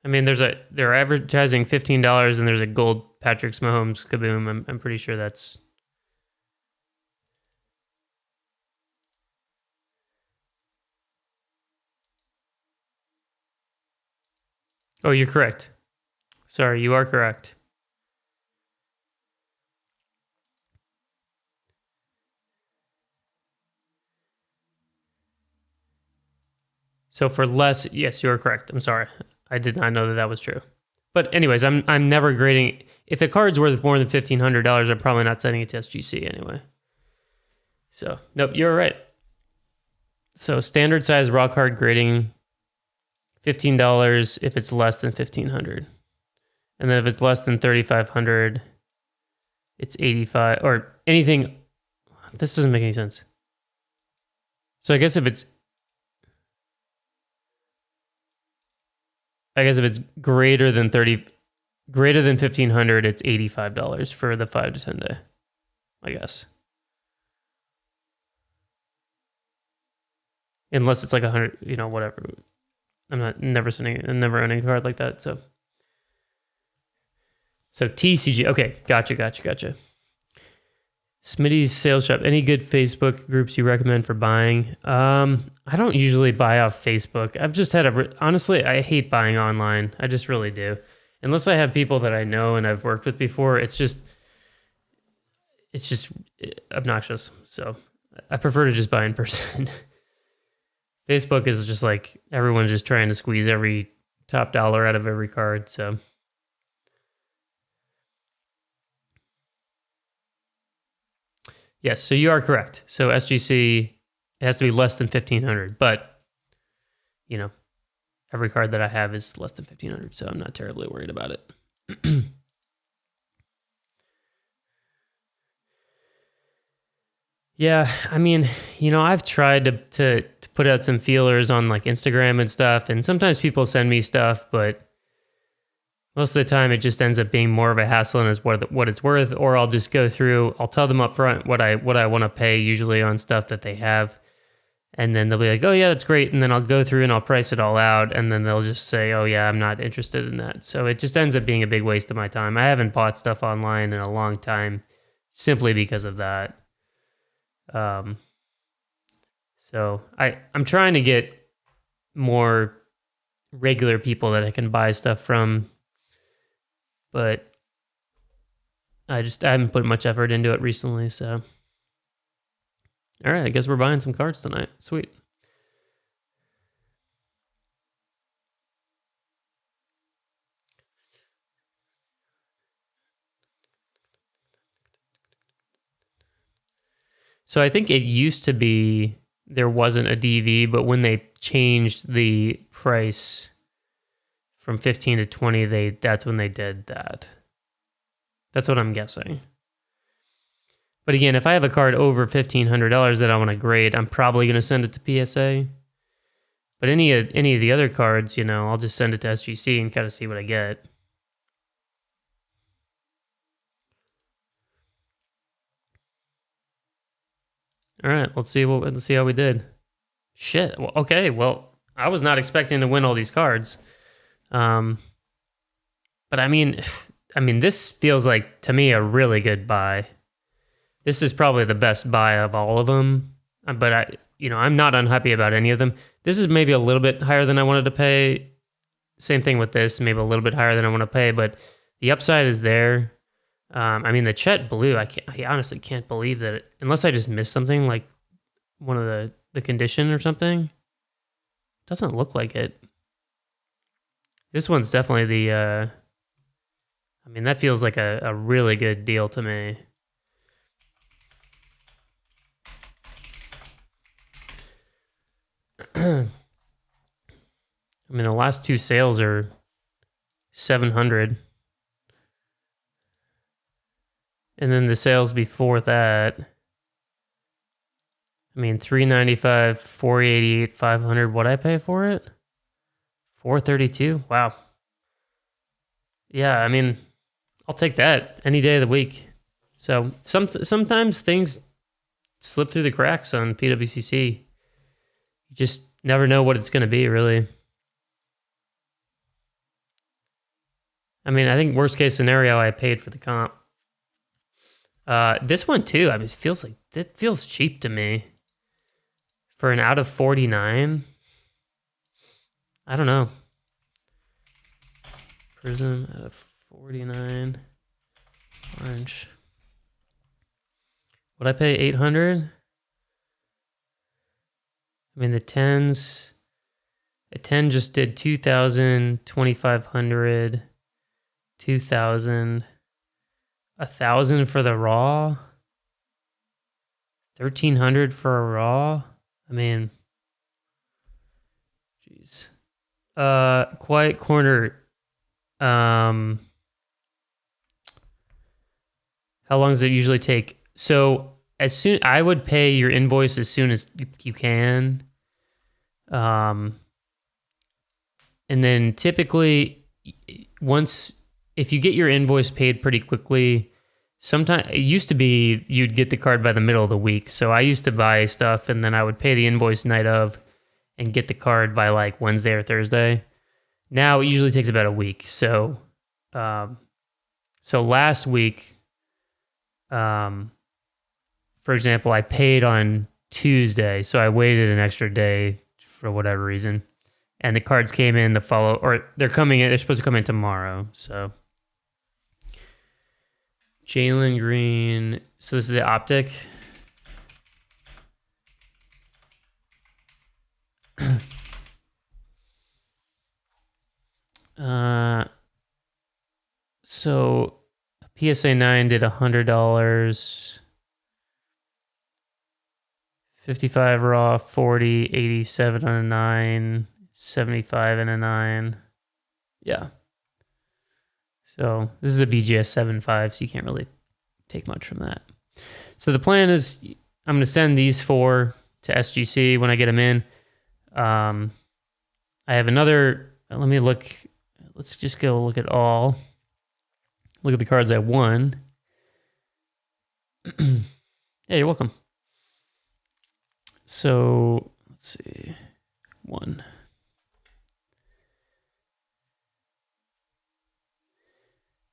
I mean, they're advertising $15 and there's a gold Patrick Mahomes Kaboom. I'm pretty sure that's. Oh, you're correct. Sorry, you are correct. So for less, yes, you are correct. I'm sorry. I did not know that was true. But anyways, I'm never grading. If the card's worth more than $1,500, I'm probably not sending it to SGC anyway. So nope, you're right. So standard size raw card grading, $15 if it's less than $1,500, and then if it's less than $3,500, it's $85 or anything. This doesn't make any sense. So I guess if it's greater than $1,500, it's $85 for the 5 to 10 day, I guess. Unless it's like 100, whatever. I'm never owning a card like that. So TCG. Okay, gotcha. Smitty's Sales Shop. Any good Facebook groups you recommend for buying? I don't usually buy off Facebook. I've just had honestly, I hate buying online. I just really do. Unless I have people that I know and I've worked with before, it's just obnoxious. So I prefer to just buy in person. Facebook is just like everyone's just trying to squeeze every top dollar out of every card. So yes, so you are correct. So SGC, it has to be less than 1,500, but every card that I have is less than 1,500, so I'm not terribly worried about it. Yeah, I mean, I've tried to put out some feelers on like Instagram and stuff, and sometimes people send me stuff, but most of the time it just ends up being more of a hassle and is what it's worth, or I'll just go through, I'll tell them up front what I want to pay usually on stuff that they have, and then they'll be like, oh yeah, that's great, and then I'll go through and I'll price it all out, and then they'll just say, oh yeah, I'm not interested in that. So it just ends up being a big waste of my time. I haven't bought stuff online in a long time simply because of that. So I'm trying to get more regular people that I can buy stuff from, but I haven't put much effort into it recently. So, all right, I guess we're buying some cards tonight. Sweet. So I think it used to be there wasn't a DV, but when they changed the price from 15 to 20, that's when they did that. That's what I'm guessing. But again, if I have a card over $1,500 that I want to grade, I'm probably going to send it to PSA. But any of the other cards, I'll just send it to SGC and kind of see what I get. All right, let's see how we did. Shit. Well, okay. Well, I was not expecting to win all these cards. But I mean, this feels like to me a really good buy. This is probably the best buy of all of them. But I'm not unhappy about any of them. This is maybe a little bit higher than I wanted to pay. Same thing with this, maybe a little bit higher than I want to pay, but the upside is there. The Chet Blue, I honestly can't believe that unless I just missed something like one of the condition or something. It doesn't look like it. This one's definitely that feels like a really good deal to me. The last two sales are $700. And then the sales before that, $395, $488, $500. What'd I pay for it? $432. Wow. Yeah, I'll take that any day of the week. So sometimes things slip through the cracks on PWCC. You just never know what it's going to be, really. I mean, I think worst case scenario, I paid for the comp. This one too. I mean, it feels cheap to me for an out of 49. I don't know. Prism out of 49. Orange. Would I pay 800? I mean, the 10s. A 10 just did 2,000, 2,500, 2,000, 1,000 for the raw, 1,300 for a raw. I mean, jeez. Quiet Corner. How long does it usually take? So I would pay your invoice as soon as you can. And then typically if you get your invoice paid pretty quickly, sometimes it used to be you'd get the card by the middle of the week. So I used to buy stuff and then I would pay the invoice night of and get the card by like Wednesday or Thursday. Now it usually takes about a week. So last week, for example, I paid on Tuesday, so I waited an extra day for whatever reason. And the cards came in they're coming in, they're supposed to come in tomorrow. So Jalen Green. So this is the optic. So PSA 9 did $100. 55 raw, 40, 87 on a 9. 75 and a 9. Yeah. So this is a BGS 7.5, so you can't really take much from that. So the plan is I'm going to send these 4 to SGC when I get them in. I have another, let me look. Let's just go look at all. Look at the cards I won. Yeah, you're welcome. So let's see. 1.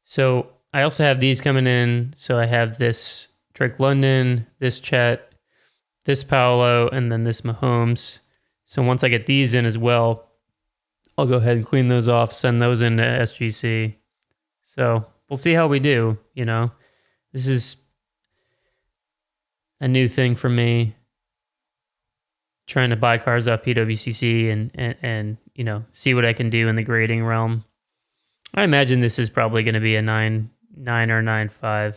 So I also have these coming in. So I have this Drake London, this Chet, this Paolo, and then this Mahomes. So once I get these in as well, I'll go ahead and clean those off, send those into SGC. So we'll see how we do, you know. This is a new thing for me. Trying to buy cards off PWCC and you know, see what I can do in the grading realm. I imagine this is probably going to be a 9 or 9.5.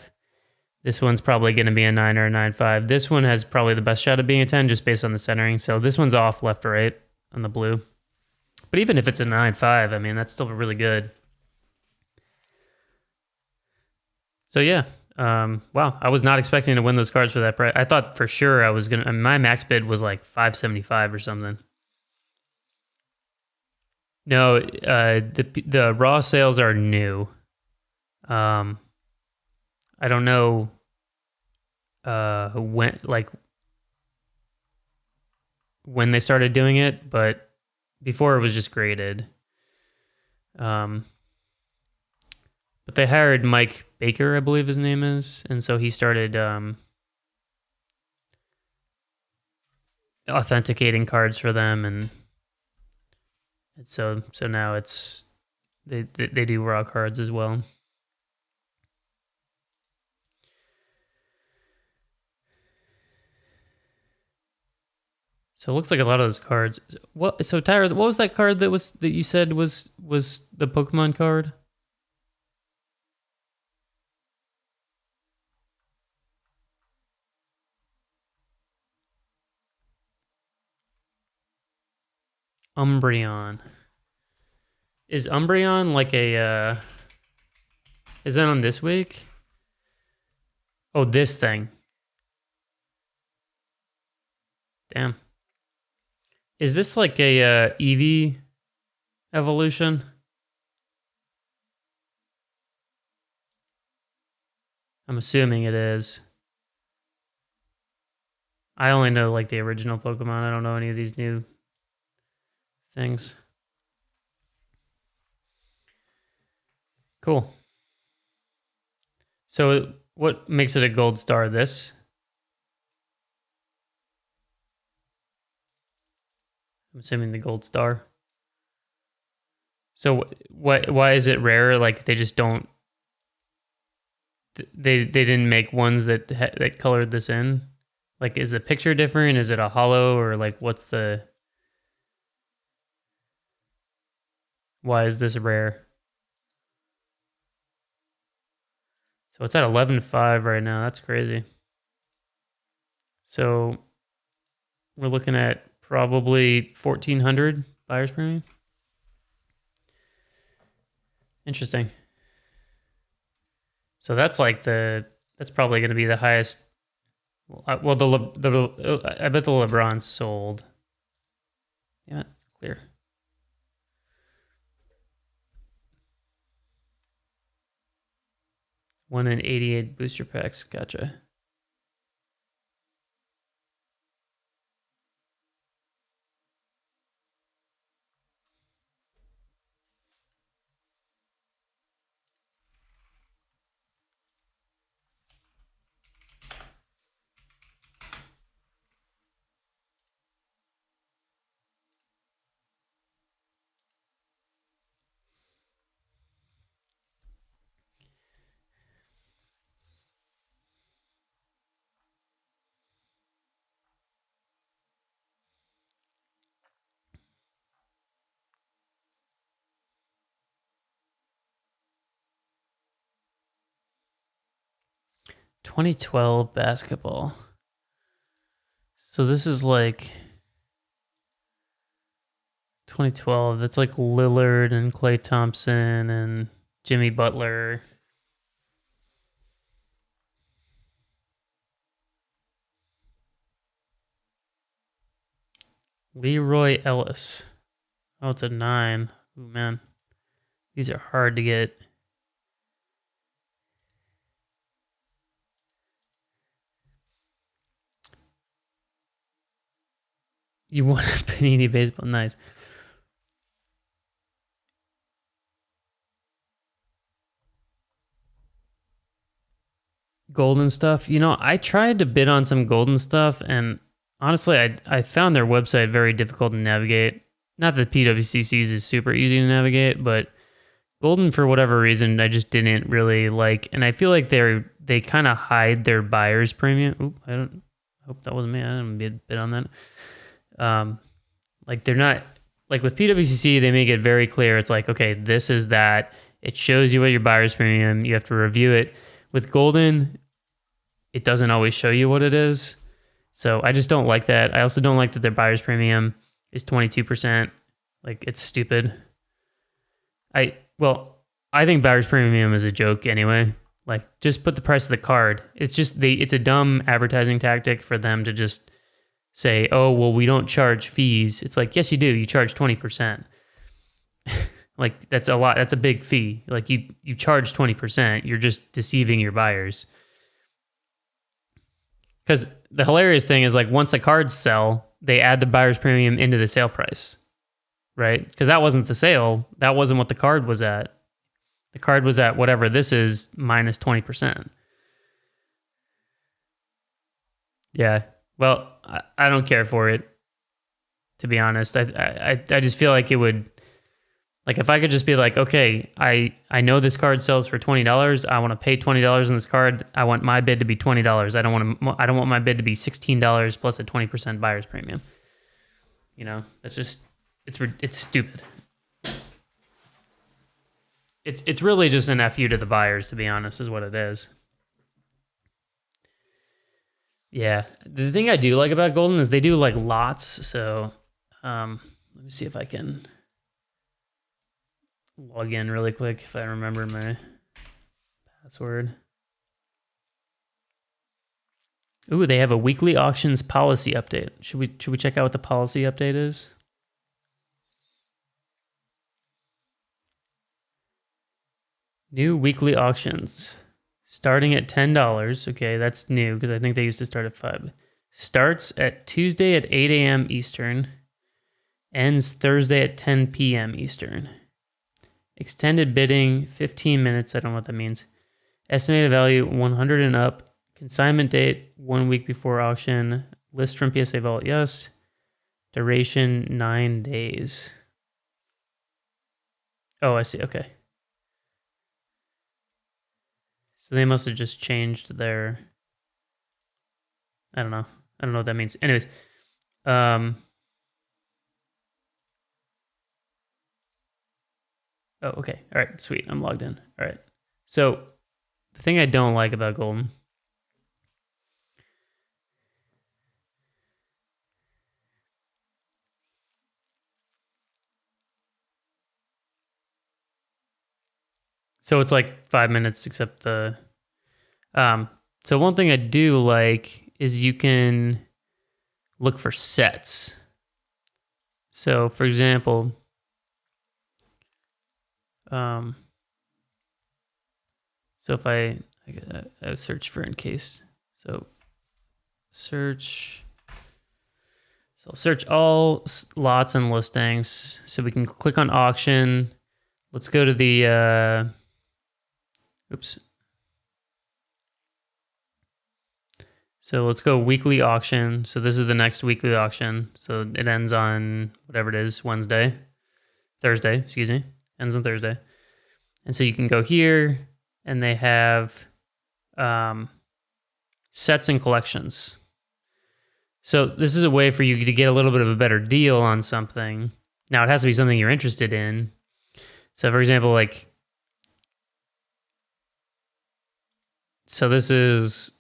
This one's probably going to be a 9 or a 9.5. This one has probably the best shot of being a 10 just based on the centering. So this one's off left to right on the blue. But even if it's a 9.5, I mean, that's still really good. So yeah, wow, I was not expecting to win those cards for that price. I thought for sure I was going to, my max bid was like 575 or something. No, the raw sales are new. I don't know when they started doing it, but before it was just graded. But they hired Mike Baker, I believe his name is, and so he started authenticating cards for them, and so now it's they do raw cards as well. So it looks like a lot of those cards. What? So Tyra, what was that card that you said was the Pokemon card? Umbreon. Is Umbreon like a... is that on this week? Oh, this thing. Damn. Is this like a Eevee evolution? I'm assuming it is. I only know like the original Pokemon. I don't know any of these new things. Cool. So what makes it a gold star? This? I'm assuming the gold star. So why is it rare? Like they just don't. They didn't make ones that colored this in. Like, is the picture different? Is it a hollow, or like what's the? Why is this rare? So it's at 11.5 right now. That's crazy. So we're looking at probably 1,400 buyer's premium. Interesting. So that's like that's probably going to be the highest. Well, I bet the LeBron's sold. Yeah, clear. One in 88 booster packs. Gotcha. .2012 basketball. So this is like 2012. That's like Lillard and Klay Thompson and Jimmy Butler. Leroy Ellis. Oh, it's a 9. Ooh, man. These are hard to get. You want a Panini baseball? Nice. Golden stuff. You know, I tried to bid on some golden stuff, and honestly, I found their website very difficult to navigate. Not that PWCC's is super easy to navigate, but golden, for whatever reason, I just didn't really like. And I feel like they kind of hide their buyer's premium. Oop, I hope that wasn't me. I didn't bid on that. Like they're not, like with PWCC, they make it very clear. It's like, okay, this is that. It shows you what your buyer's premium. You have to review it. With golden, it doesn't always show you what it is. So I just don't like that. I also don't like that their buyer's premium is 22%. Like, it's stupid. I think buyer's premium is a joke anyway. Like, just put the price of the card. It's just it's a dumb advertising tactic for them to just say, oh, well, we don't charge fees. It's like, yes, you do. You charge 20%. Like, that's a lot. That's a big fee. Like, you charge 20%. You're just deceiving your buyers. Because the hilarious thing is, like, once the cards sell, they add the buyer's premium into the sale price, right? Because that wasn't the sale. That wasn't what the card was at. The card was at whatever this is minus 20%. Yeah. Well, I don't care for it, to be honest. I just feel like it would, like, if I could just be like, okay, I know this card sells for $20. I want to pay $20 on this card. I want my bid to be $20. I don't want my bid to be $16 plus a 20% buyer's premium. You know, that's just, it's stupid. It's really just an FU to the buyers, to be honest, is what it is. Yeah. The thing I do like about Golden is they do like lots. So let me see if I can log in really quick if I remember my password. Ooh, they have a weekly auctions policy update. Should we check out what the policy update is? New weekly auctions. Starting at $10. Okay, that's new because I think they used to start at $5. Starts at Tuesday at 8 a.m. Eastern. Ends Thursday at 10 p.m. Eastern. Extended bidding, 15 minutes. I don't know what that means. Estimated value, 100 and up. Consignment date, 1 week before auction. List from PSA Vault, yes. Duration, 9 days. Oh, I see. Okay. So they must have just changed their... I don't know. I don't know what that means. Anyways. Oh, okay. All right. Sweet. I'm logged in. All right. So the thing I don't like about Golden... So it's like 5 minutes, except the... So one thing I do like is you can look for sets. So for example, so if I search for in case, so search, so I'll search all lots and listings. So we can click on auction. Let's go to the, oops. So let's go weekly auction. So this is the next weekly auction. So it ends on whatever it is, Thursday, excuse me. Ends on Thursday. And so you can go here and they have sets and collections. So this is a way for you to get a little bit of a better deal on something. Now it has to be something you're interested in. So for example, like, so this is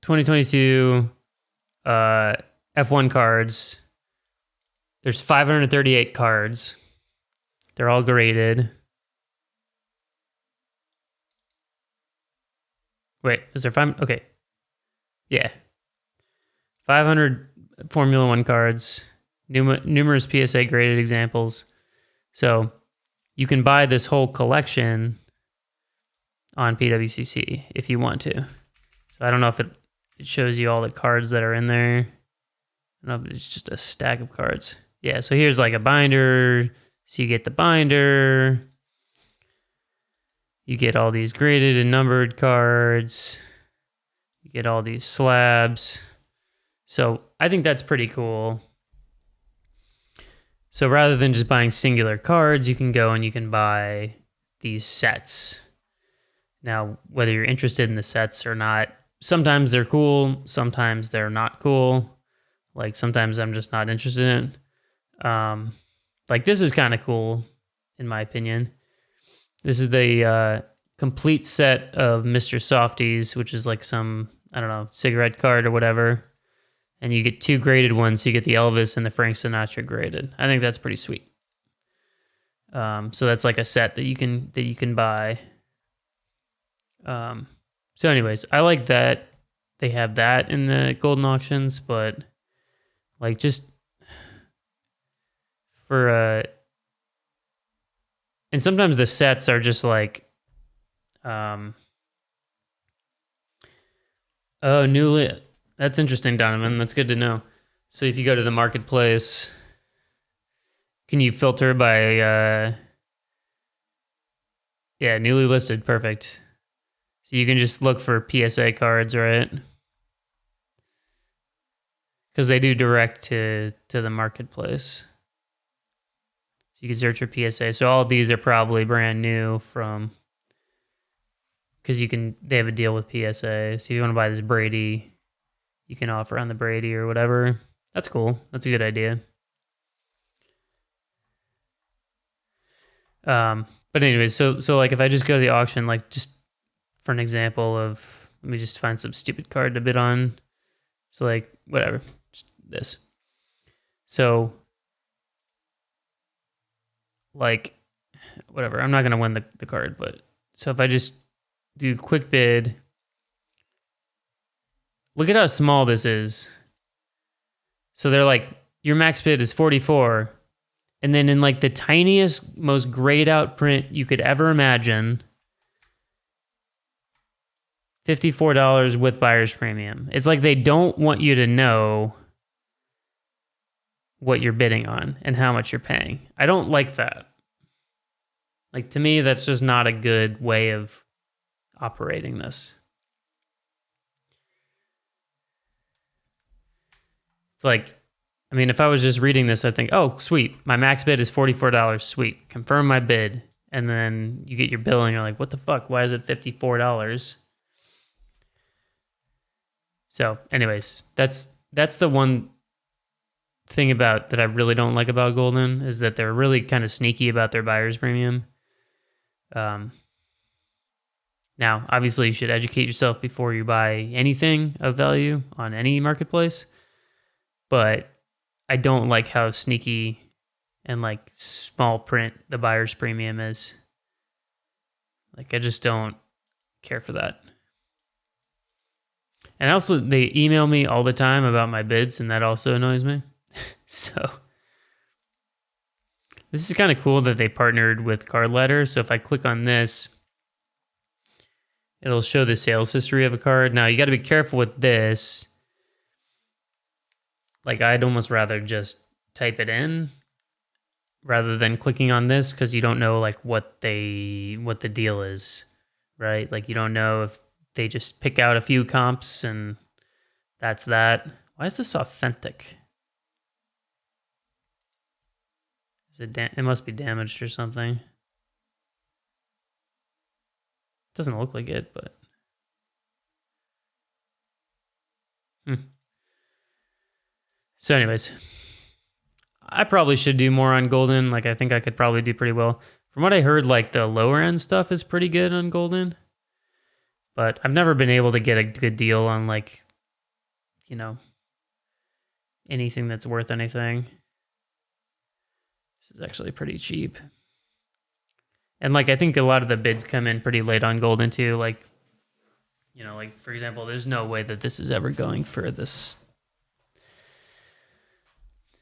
2022 F1 cards. There's 538 cards. They're all graded. Wait, is there 5? Okay. Yeah. 500 Formula 1 cards. Numerous PSA graded examples. So you can buy this whole collection on PWCC if you want to. So I don't know if it shows you all the cards that are in there. I don't know if it's just a stack of cards. Yeah, so here's like a binder. So you get the binder. You get all these graded and numbered cards. You get all these slabs. So I think that's pretty cool. So rather than just buying singular cards, you can go and you can buy these sets. Now, whether you're interested in the sets or not, sometimes they're cool, sometimes they're not cool. Like sometimes I'm just not interested in it. Like this is kind of cool, in my opinion. This is the complete set of Mr. Softies, which is like some, I don't know, cigarette card or whatever. And you get 2 graded ones. So you get the Elvis and the Frank Sinatra graded. I think that's pretty sweet. So that's like a set that you can buy. So anyways, I like that they have that in the golden auctions, but like just for and sometimes the sets are just like oh, newly. That's interesting, Donovan. That's good to know. So if you go to the marketplace, can you filter by yeah, newly listed, perfect. So you can just look for PSA cards, right? Because they do direct to the marketplace. So you can search for PSA. So all of these are probably brand new from, because they have a deal with PSA. So if you want to buy this Brady, you can offer on the Brady or whatever. That's cool. That's a good idea. But anyways, so like if I just go to the auction, like just for an example of, let me just find some stupid card to bid on. So like whatever, just this. So like whatever, I'm not gonna win the card, but so if I just do quick bid, look at how small this is. So they're like, your max bid is 44. And then in like the tiniest, most grayed out print you could ever imagine, $54 with buyer's premium. It's like they don't want you to know what you're bidding on and how much you're paying. I don't like that. Like, to me, that's just not a good way of operating this. It's like, I mean, if I was just reading this, I'd think, oh, sweet, my max bid is $44. Sweet, confirm my bid. And then you get your bill and you're like, what the fuck? Why is it $54? So anyways, that's the one thing about that I really don't like about Golden is that they're really kind of sneaky about their buyer's premium. Now, obviously, you should educate yourself before you buy anything of value on any marketplace. But I don't like how sneaky and like small print the buyer's premium is. Like, I just don't care for that. And also, they email me all the time about my bids, and that also annoys me. So, this is kind of cool that they partnered with Card Ladder. So if I click on this, it'll show the sales history of a card. Now, you got to be careful with this. Like, I'd almost rather just type it in rather than clicking on this, because you don't know like what the deal is, right? Like, you don't know if they just pick out a few comps and that's that. Why is this authentic? Is it it must be damaged or something. Doesn't look like it, but So anyways, I probably should do more on Golden. Like, I think I could probably do pretty well. From what I heard, like, the lower end stuff is pretty good on Golden. But I've never been able to get a good deal on, like, you know, anything that's worth anything. This is actually pretty cheap. And, like, I think a lot of the bids come in pretty late on Golden, too. Like, you know, like, for example, there's no way that this is ever going for this.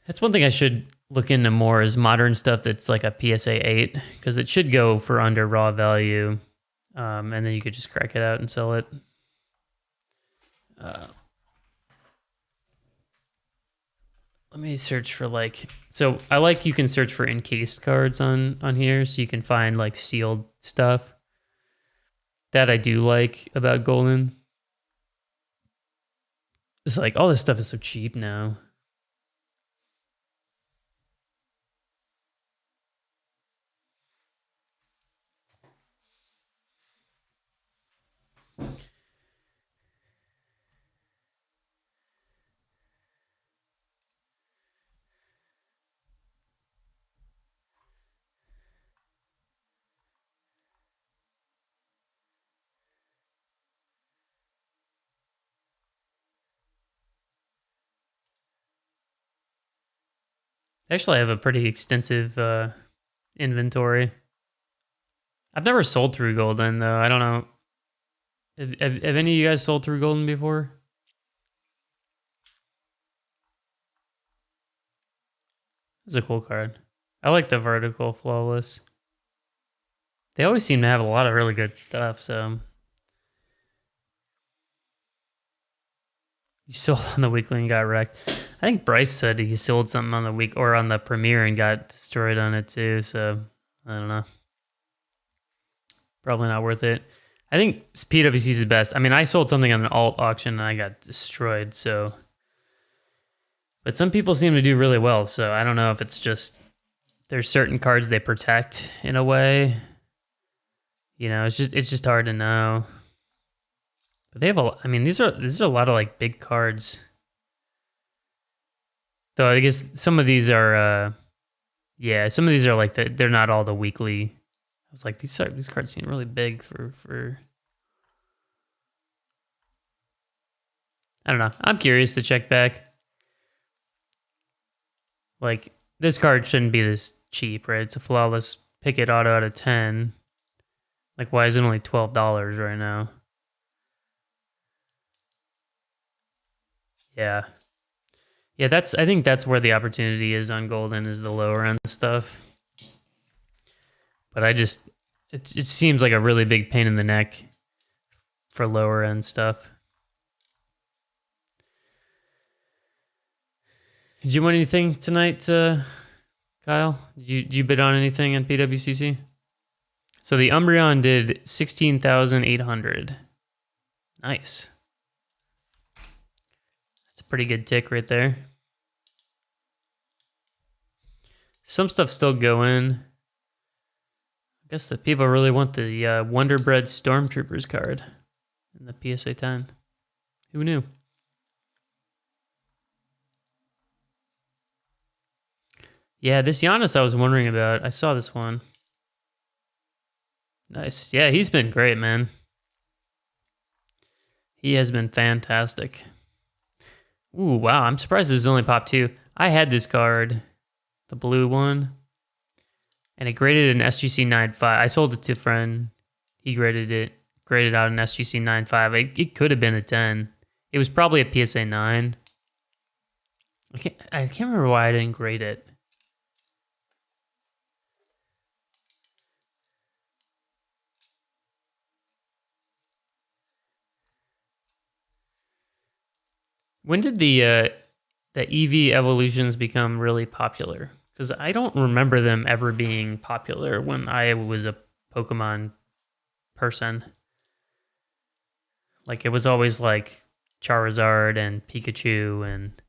That's one thing I should look into more is modern stuff that's like a PSA 8, because it should go for under raw value, and then you could just crack it out and sell it. Let me search for like, so I like you can search for encased cards on here, so you can find like sealed stuff. That I do like about Golden. It's like all this stuff is so cheap now. Actually, I have a pretty extensive inventory. I've never sold through Golden, though. I don't know. Have any of you guys sold through Golden before? This is a cool card. I like the vertical flawless. They always seem to have a lot of really good stuff, so. You sold on the weekly and got wrecked. I think Bryce said he sold something on the week or on the premiere and got destroyed on it too, so I don't know. Probably not worth it. I think PWCC is the best. I mean, I sold something on an alt auction and I got destroyed, so. But some people seem to do really well, so I don't know if it's just there's certain cards they protect in a way. You know, it's just hard to know. But they have I mean, these are a lot of like big cards. Though I guess some of these are some of these are like they're not all the weekly. I was like, these cards seem really big for I don't know. I'm curious to check back. Like, this card shouldn't be this cheap, right? It's a flawless Picket auto out of 10. Like, why is it only $12 right now? Yeah. Yeah, I think that's where the opportunity is on Golden, is the lower end stuff. But it seems like a really big pain in the neck for lower end stuff. Did you win anything tonight, Kyle? Did you bid on anything in PWCC? So the Umbreon did 16,800. Nice. That's a pretty good tick right there. Some stuff's still going. I guess the people really want the Wonder Bread Stormtroopers card in the PSA 10. Who knew? Yeah, this Giannis I was wondering about. I saw this one. Nice. Yeah, he's been great, man. He has been fantastic. Ooh, wow. I'm surprised this is only pop 2. I had this card, the blue one, and it graded an SGC 9.5. I sold it to a friend. He graded out an SGC 9.5. It could have been a 10. It was probably a PSA 9. I can't remember why I didn't grade it. When did the EV evolutions become really popular? Because I don't remember them ever being popular when I was a Pokemon person. Like, it was always like Charizard and Pikachu and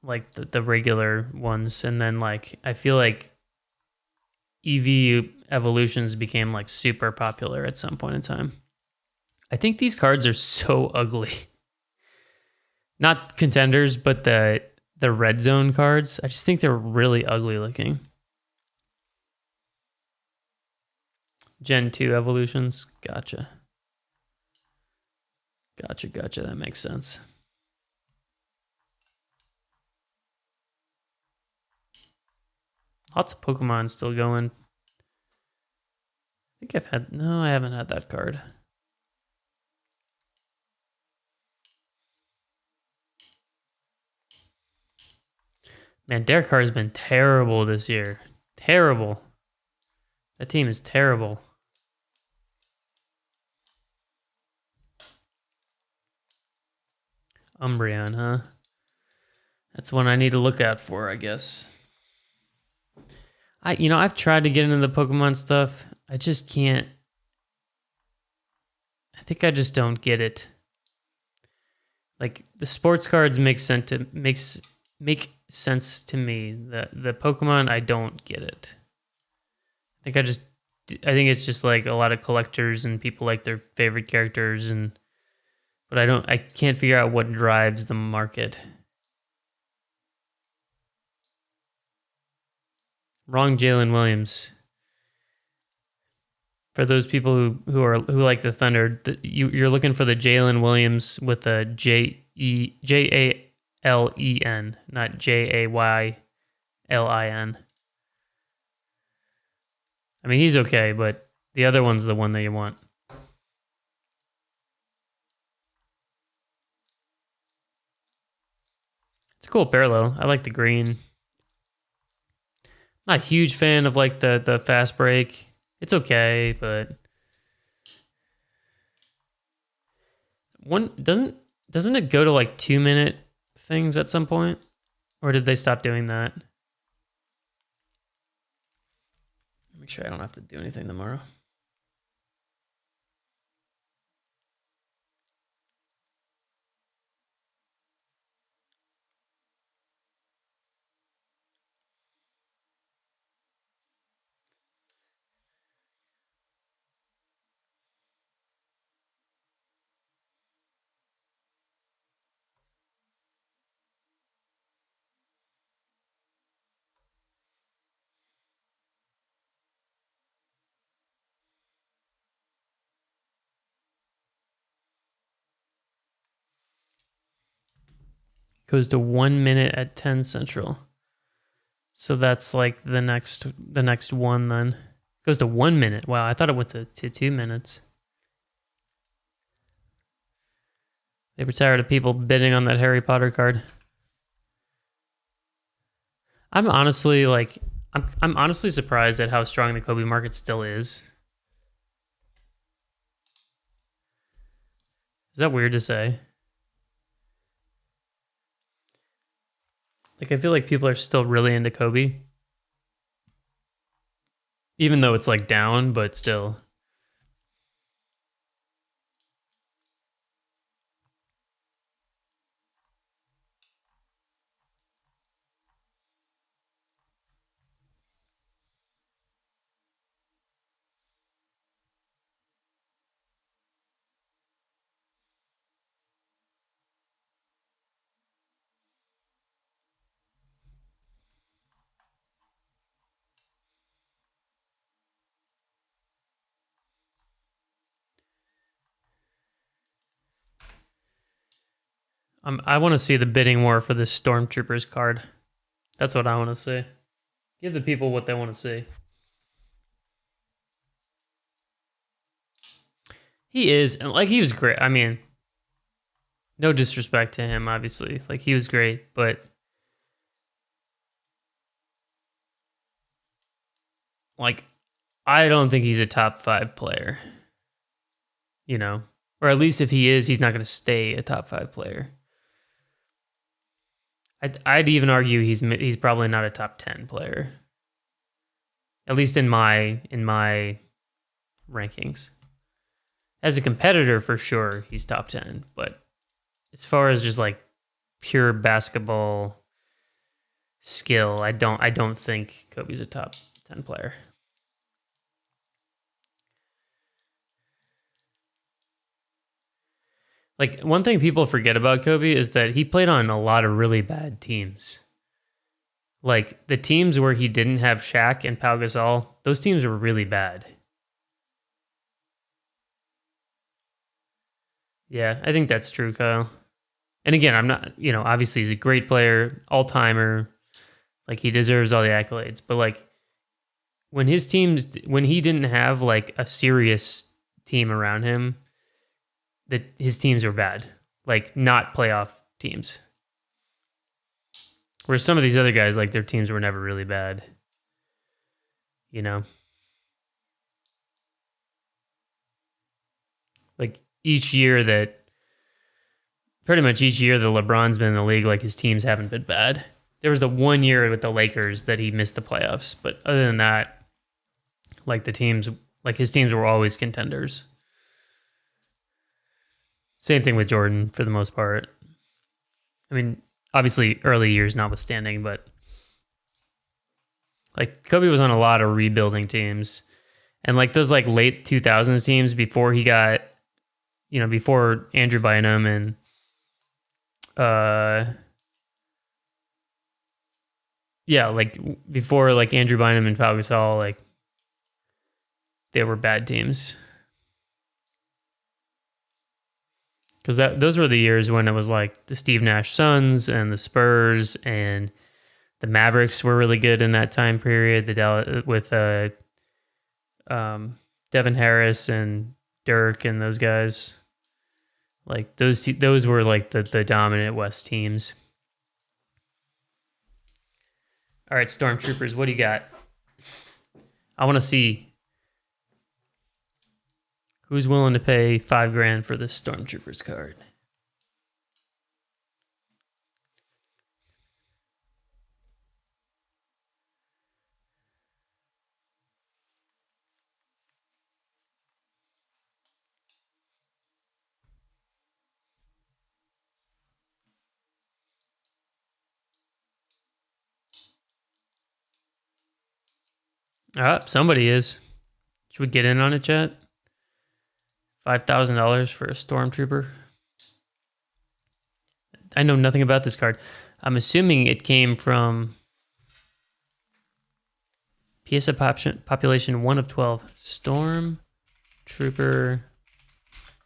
like the regular ones. And then like, I feel like EV evolutions became like super popular at some point in time. I think these cards are so ugly. Not contenders, but the red zone cards. I just think they're really ugly looking. Gen 2 evolutions. Gotcha. That makes sense. Lots of Pokemon still going. I think I haven't had that card. Man, Derek Carr has been terrible this year. Terrible. That team is terrible. Umbreon, huh? That's one I need to look out for, I guess. I've tried to get into the Pokemon stuff. I just can't. I think I just don't get it. Like, the sports cards make sense to me. The Pokemon, I don't get it. I think it's just like a lot of collectors and people like their favorite characters, but I can't figure out what drives the market. Wrong Jalen Williams. For those people who like the Thunder, you're looking for the Jalen Williams with a J-A-L-E-N, not J-A-Y-L-I-N. I mean, he's okay, but the other one's the one that you want. It's a cool parallel. I like the green. Not a huge fan of like the fast break. It's okay, but one doesn't it go to like 2-minute things at some point? Or did they stop doing that? Make sure I don't have to do anything tomorrow. Goes to 1 minute at 10 Central. So that's like the next one then. Goes to 1 minute. Wow, I thought it went to 2 minutes. They were tired of people bidding on that Harry Potter card. I'm honestly surprised at how strong the Kobe market still is. Is that weird to say? Like, I feel like people are still really into Kobe. Even though it's like down, but still. I want to see the bidding war for this Stormtroopers card. That's what I want to see. Give the people what they want to see. He is, and like he was great. I mean, no disrespect to him, obviously. Like he was great, but like I don't think he's a top 5 player. You know, or at least if he is, he's not going to stay a top 5 player. I'd even argue he's probably not a top 10 player. At least in my rankings. As a competitor, for sure, he's top 10. But as far as just like pure basketball skill, I don't think Kobe's a top 10 player. Like, one thing people forget about Kobe is that he played on a lot of really bad teams. Like, the teams where he didn't have Shaq and Pau Gasol, those teams were really bad. Yeah, I think that's true, Kyle. And again, I'm not, obviously he's a great player, all-timer. Like, he deserves all the accolades. But, like, when he didn't have, like, a serious team around him, that his teams were bad, like not playoff teams. Whereas some of these other guys, like their teams were never really bad. Like pretty much each year that LeBron's been in the league, like his teams haven't been bad. There was the one year with the Lakers that he missed the playoffs, but other than that, like his teams were always contenders. Same thing with Jordan for the most part. I mean, obviously early years notwithstanding, but like Kobe was on a lot of rebuilding teams. And like those like late 2000s teams before he got, before Andrew Bynum and like before like Andrew Bynum and Pau Gasol, like they were bad teams. Because those were the years when it was like the Steve Nash Suns and the Spurs and the Mavericks were really good in that time period. The Dallas with Devin Harris and Dirk and those guys, like those were like the dominant West teams. All right, Stormtroopers, what do you got? I want to see who's willing to pay $5,000 for this Stormtroopers card. Somebody is. Should we get in on it, chat? $5,000 for a Stormtrooper. I know nothing about this card. I'm assuming it came from PSA population 1 of 12. Stormtrooper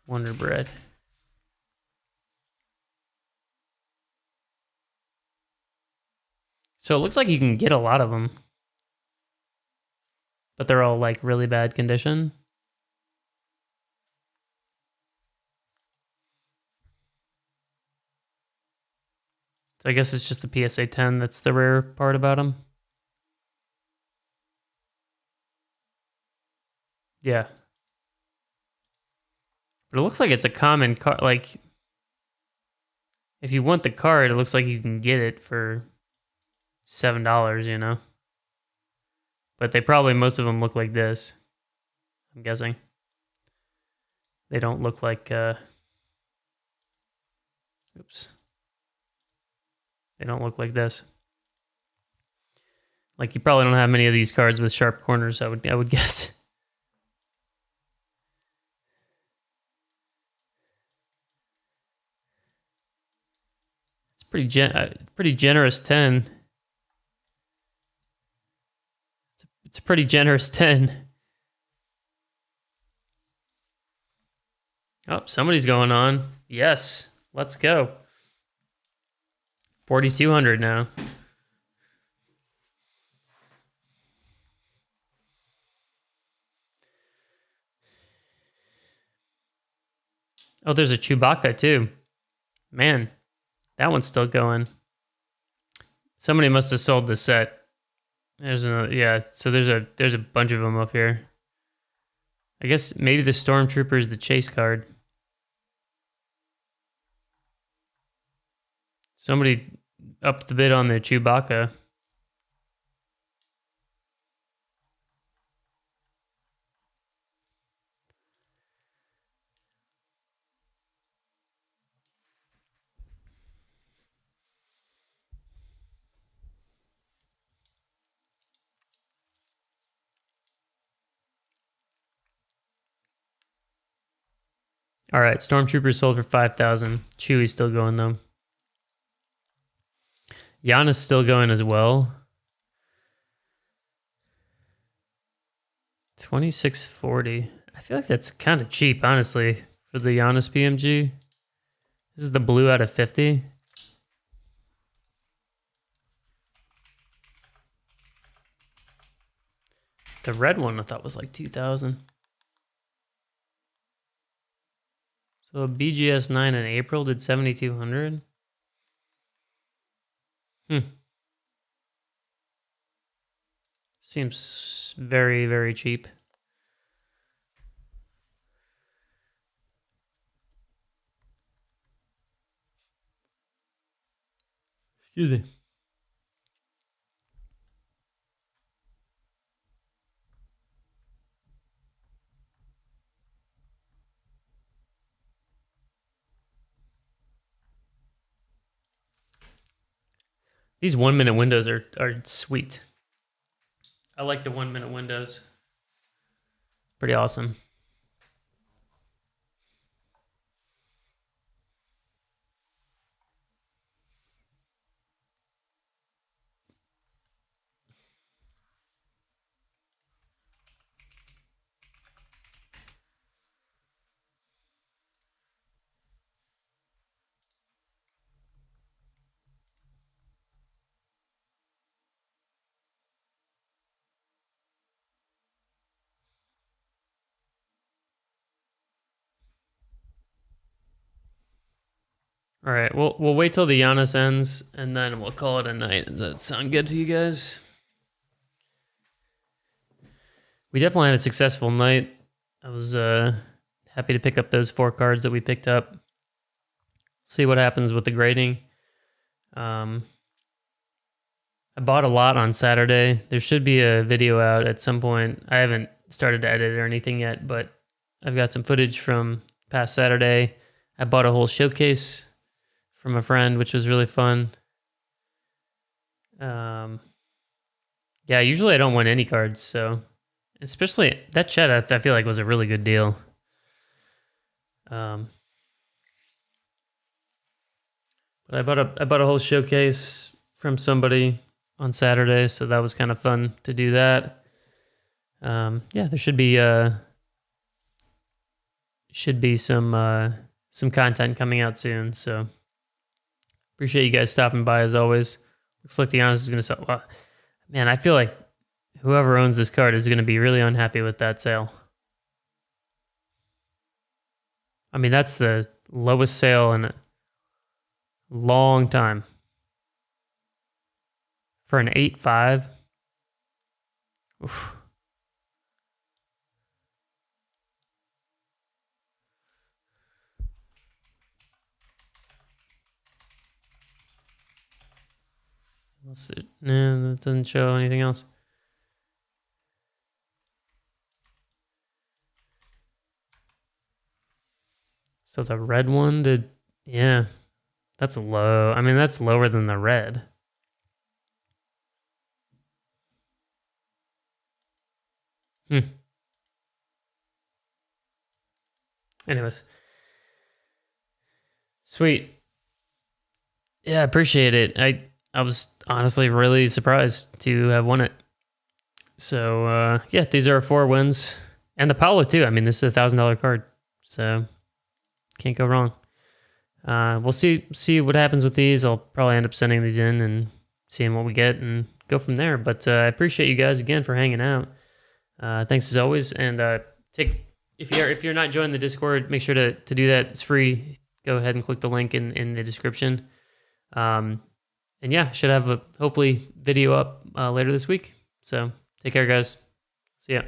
Wonder Bread. So it looks like you can get a lot of them. But they're all like really bad condition. So I guess it's just the PSA 10 that's the rare part about them. Yeah. But it looks like it's a common card. Like, if you want the card, it looks like you can get it for $7, but most of them look like this. I'm guessing. They don't look like, oops. They don't look like this. Like, you probably don't have many of these cards with sharp corners, I would guess. It's pretty generous 10. It's a pretty generous 10. Oh, somebody's going on. Yes, let's go. 4,200 now. Oh, there's a Chewbacca too. Man, that one's still going. Somebody must have sold the set. There's another, yeah. So there's a bunch of them up here. I guess maybe the Stormtrooper is the chase card. Somebody upped the bid on the Chewbacca. All right, Stormtrooper sold for 5,000. Chewie's still going though. Giannis still going as well. 2640. I feel like that's kind of cheap, honestly, for the Giannis PMG. This is the blue out of 50. The red one I thought was like 2,000. So a BGS 9 in April did 7,200. Seems very, very cheap. Excuse me. These 1 minute windows are sweet. I like the 1 minute windows. Pretty awesome. All right, we'll wait till the Giannis ends, and then we'll call it a night. Does that sound good to you guys? We definitely had a successful night. I was happy to pick up those 4 cards that we picked up. See what happens with the grading. I bought a lot on Saturday. There should be a video out at some point. I haven't started to edit or anything yet, but I've got some footage from past Saturday. I bought a whole showcase from a friend, which was really fun. Yeah, usually I don't win any cards, so especially that chat I feel like was a really good deal. But I bought a whole showcase from somebody on Saturday, so that was kind of fun to do that. Yeah, there should be some content coming out soon, so appreciate you guys stopping by as always. Looks like the Honest is going to sell. Well, man, I feel like whoever owns this card is going to be really unhappy with that sale. I mean, that's the lowest sale in a long time. For an 8.5. Oof. Let's see. No, that doesn't show anything else. So the red one did, yeah, that's low. I mean, that's lower than the red. Anyways. Sweet. Yeah, I appreciate it. I was honestly really surprised to have won it. So yeah, these are 4 wins. And the Paolo too. I mean, this is $1,000 card. So can't go wrong. We'll see what happens with these. I'll probably end up sending these in and seeing what we get and go from there. But I appreciate you guys again for hanging out. Thanks as always. And if you're not joining the Discord, make sure to do that. It's free. Go ahead and click the link in the description. And yeah, should have a hopefully video up later this week. So take care, guys. See ya.